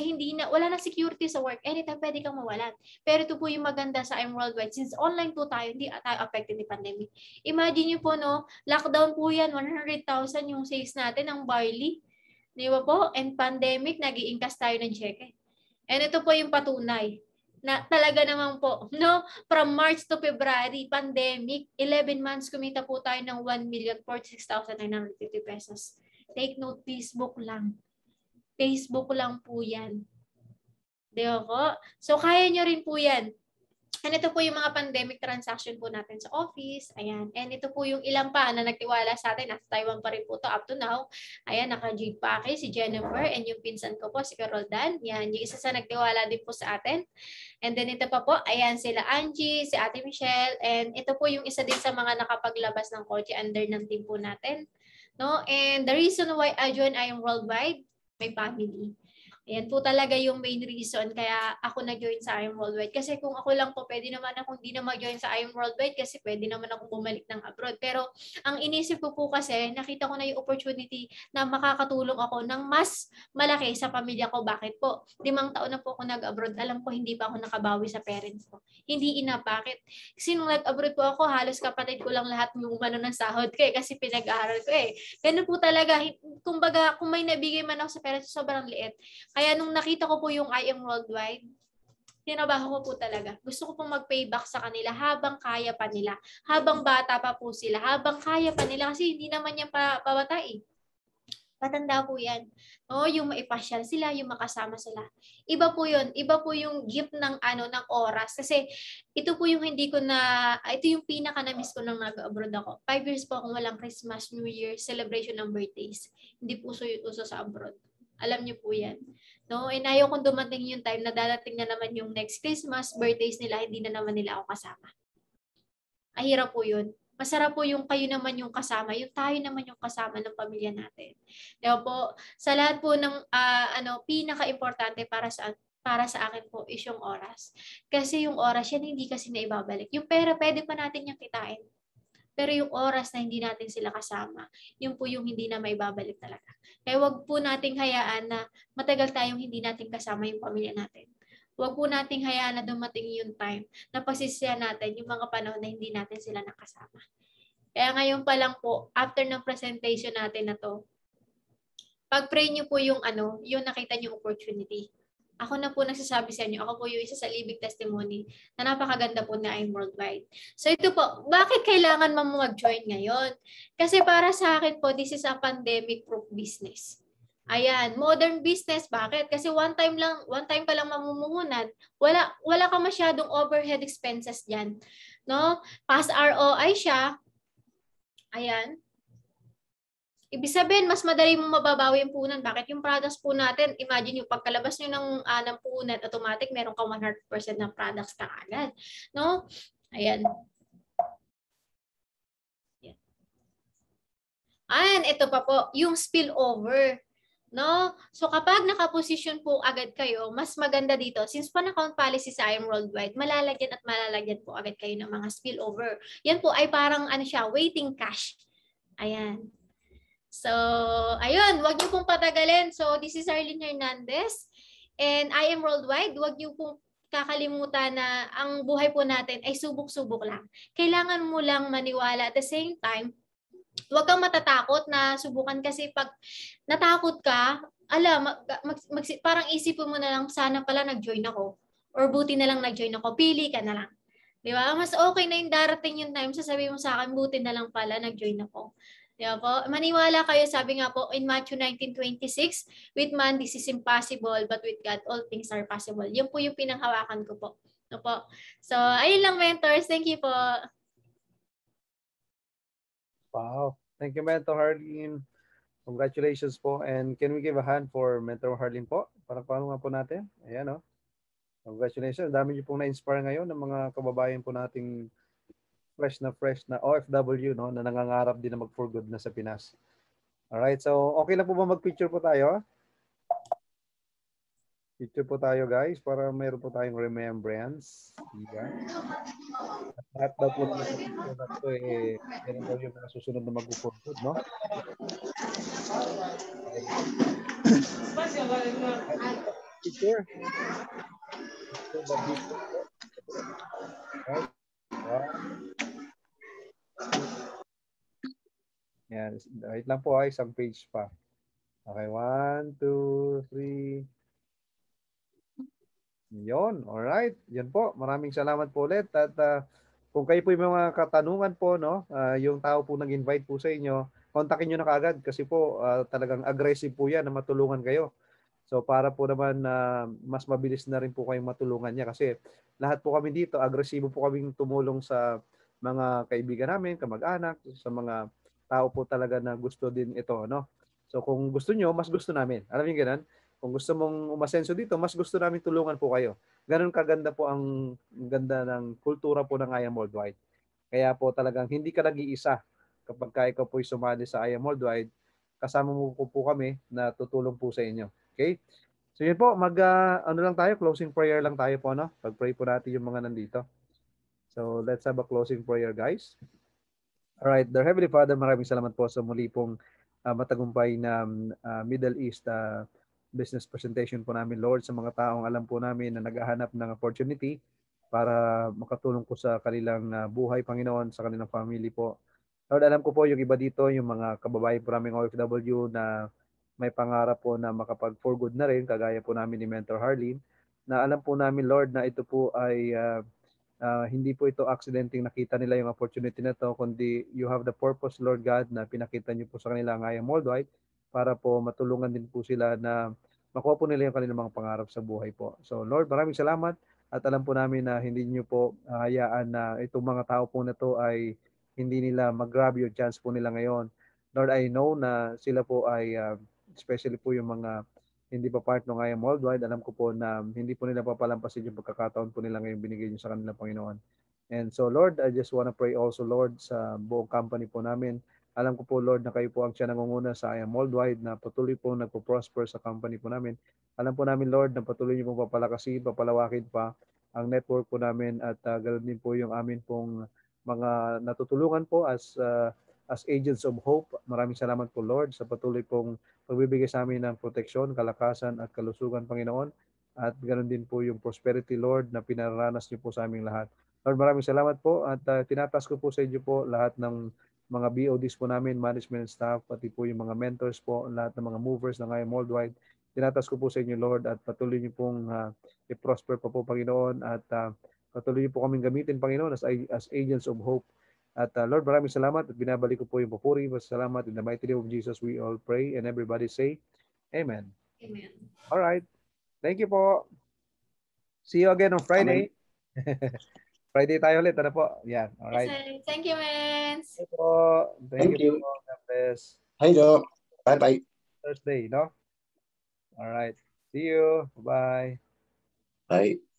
wala na security sa work. Anytime pwede kang mawalan. Pero ito po yung maganda sa IM Worldwide. Since online po tayo, hindi tayo affected ni pandemic. Imagine nyo po, no, lockdown po yan, 100,000 yung sales natin ng barley. Di ba po? And pandemic, nag-iingkas tayo ng cheque. And ito po yung patunay. Na talaga naman po, no, from March to February, pandemic, 11 months kumita po tayo ng 1,046,950 pesos. Take note, Facebook lang. Facebook lang po yan. Di ba po? So, kaya nyo rin po yan. And ito po yung mga pandemic transaction po natin sa office. Ayan. And ito po yung ilang pa na nagtiwala sa atin. Nasa Taiwan pa rin po to up to now. Ayan, naka-Jade Pake, si Jennifer, and yung pinsan ko po, si Caroldan. Yan, yung isa sa nagtiwala din po sa atin. And then ito pa po, ayan, sila Angie, si Ate Michelle, and ito po yung isa din sa mga nakapaglabas ng kotse under ng team po natin. No? And the reason why I joined I Am Worldwide, my family. Ayan po talaga yung main reason kaya ako nag-join sa I Am Worldwide. Kasi kung ako lang po, pwede naman akong hindi na mag-join sa I Am Worldwide kasi pwede naman akong bumalik ng abroad. Pero ang inisip ko po kasi, nakita ko na yung opportunity na makakatulong ako ng mas malaki sa pamilya ko. Bakit po? 5 taon na po ako nag-abroad. Alam ko hindi pa ako nakabawi sa parents ko. Hindi ina, bakit? Kasi nung nag-abroad po ako, halos kapatid ko lang lahat yung umano ng sahod ko kasi pinag-aaral ko Ganun po talaga. Kumbaga, kung may nabigay man ako sa parents, sobrang liit. Kaya nung nakita ko po yung I Am Worldwide, tinabaho ko po talaga. Gusto ko pong mag-payback sa kanila habang kaya pa nila. Habang bata pa po sila. Habang kaya pa nila. Kasi hindi naman yan pabata Patanda po yan. No, yung maipasyal sila, yung makasama sila. Iba po yun. Iba po yung gift ng ng oras. Kasi ito po yung hindi ko na, ito yung pinaka na-miss ko nang nag-abroad ako. 5 years po akong walang Christmas, New Year, celebration ng birthdays. Hindi po uso sa abroad. Alam niyo po yan. No? And ayaw kong dumating yung time na dadating na naman yung next Christmas, birthdays nila, hindi na naman nila ako kasama. Ahirap po yun. Masarap po yung kayo naman yung kasama, yung tayo naman yung kasama ng pamilya natin. Kaya po, sa lahat po ng pinaka-importante para sa akin po is yung oras. Kasi yung oras yan hindi kasi na ibabalik. Yung pera pwede pa natin yung kitain. Pero yung oras na hindi natin sila kasama, yun po yung hindi na maibabalik talaga. Kaya wag po nating hayaan na matagal tayong hindi natin kasama yung pamilya natin. Wag po nating hayaan na dumating yung time na pagsisisihan natin yung mga panahon na hindi natin sila nakasama. Kaya ngayon pa lang po, after ng presentation natin na to, pag-pray nyo po yung yung nakita nyo opportunity. Ako na po nagsasabi sa inyo, ako po yung isa sa living testimony na napakaganda po na I'm Worldwide. So ito po, bakit kailangan mo mag-join ngayon? Kasi para sa akin po, this is a pandemic-proof business. Ayan, modern business. Bakit? Kasi one time pa lang mamumuhunan, wala ka masyadong overhead expenses diyan, no? Pass ROI siya. Ayan. Ibig sabihin, mas madali mong mababawi yung puhunan. Bakit? Yung products po natin, imagine yung pagkalabas nyo ng puhunan, automatic, meron kang 100% ng products ka agad. No? Ayan. And ito pa po, yung spillover. No? So kapag nakaposition po agad kayo, mas maganda dito. Since pan-account policy sa I Am Worldwide, malalagyan po agad kayo ng mga spillover. Yan po ay parang waiting cash. Ayan. So, ayun, wag niyo pong patagalin. So, this is Arlene Hernandez and I Am Worldwide. Wag niyo pong kakalimutan na ang buhay po natin ay subok-subok lang. Kailangan mo lang maniwala at the same time, wag kang matatakot na subukan kasi pag natakot ka, parang isipin mo na lang, sana pala nag-join ako or buti na lang nag-join ako, pili ka na lang. Di ba? Mas okay na yung darating yung time, sasabihin mo sa akin, buti na lang pala nag-join ako. Diba po? Maniwala kayo, sabi nga po in Matthew 19:26, with man this is impossible, but with God all things are possible. Yun po yung pinanghawakan ko po. No po. So, ayun lang mentors. Thank you po. Wow. Thank you, Mentor Harleen. Congratulations po. And can we give a hand for Mentor Harleen po? Parang paano nga po natin? Ayan, Congratulations. Dami niyo pong na-inspire ngayon ng mga kababayan po nating fresh na OFW, na nangangarap din na mag-for good na sa Pinas. Alright, so okay lang po ba mag-picture po tayo? Picture po tayo guys para mayroon po tayong remembrance. Yeah. At daw po na ito yan daw yung nasusunod na mag-for good, no? Picture. Right. Yan. Wait lang po isang page pa. Okay, 1, 2, 3. Yun, alright. Yan po. Maraming salamat po ulit. At kung kayo po yung mga katanungan po, yung tao po nag-invite po sa inyo, kontakin nyo na kaagad kasi po talagang aggressive po yan na matulungan kayo. So para po naman na mas mabilis na rin po kayong matulungan niya kasi lahat po kami dito, agresibo po kaming tumulong sa mga kaibigan namin, kamag-anak, sa mga tao po talaga na gusto din ito, no? So kung gusto nyo, mas gusto namin. Alam niyo ganun? Kung gusto mong umasenso dito, mas gusto namin tulungan po kayo. Ganun kaganda po ang ganda ng kultura po ng I Am Worldwide. Kaya po talagang hindi ka nag-iisa kapag ka ikaw po'y sumali sa I Am Worldwide, kasama mo po kami na tutulong po sa inyo. Okay? So yun po, ano lang tayo, closing prayer lang tayo po, no? Pag-pray po natin yung mga nandito. So let's have a closing prayer, guys. All right, dear Heavenly Father, maraming salamat po sa muli pong matagumpay na Middle East business presentation po namin, Lord, sa mga taong alam po namin na naghahanap ng opportunity para makatulong po sa kanilang buhay, Panginoon, sa kanilang family po. Lord, alam ko po yung iba dito, yung mga kababayan po namin OFW na may pangarap po na makapag-for good na rin, kagaya po namin ni Mentor Harleen, na alam po namin, Lord, na ito po ay hindi po ito accidenting nakita nila yung opportunity na to, kundi you have the purpose, Lord God, na pinakita niyo po sa kanila ang I Am Worldwide para po matulungan din po sila na makuha po nila yung kanilang mga pangarap sa buhay po. So Lord, maraming salamat at alam po namin na hindi niyo po hayaan na itong mga tao po na to ay hindi nila mag-grab yung chance po nila ngayon. Lord, I know na sila po ay especially po yung mga hindi pa part ng I Am Worldwide, alam ko po na hindi po nila papalampasin yung pagkakataon po nila ngayon binigay niyo sa kanila, Panginoon. And so Lord, I just want to pray also, Lord, sa buong company po namin. Alam ko po, Lord, na kayo po ang siya nangunguna sa I Am Worldwide na patuloy po nagpo-prosper sa company po namin. Alam po namin, Lord, na patuloy niyo pong papalakasin, papalawakin pa ang network po namin at ganoon din po yung amin pong mga natutulungan po as agents of hope. Maraming salamat po, Lord, sa patuloy pong pagbibigay sa amin ng proteksyon, kalakasan at kalusugan, Panginoon. At ganoon din po yung prosperity, Lord, na pinararanas niyo po sa aming lahat. Lord, maraming salamat po at tinatas ko po sa inyo po lahat ng mga BODs po namin, management staff, pati po yung mga mentors po, lahat ng mga movers ng I Am Worldwide. Tinatas ko po sa inyo, Lord, at patuloy niyo pong i-prosper pa po, Panginoon, at patuloy niyo po kaming gamitin, Panginoon, as agents of hope. At Lord, maraming salamat at binabalik ko po yung papuri. Salamat. In the mighty name of Jesus, we all pray and everybody say, Amen. Amen. All right. Thank you po. See you again on Friday. Friday tayo ulit. Ano po? Yan. All right. Yes, thank you, Mens. Thank you po. Thank you po. God bless. Hi, Doc. Bye-bye. Thursday, no? All right. See you. Bye. Bye.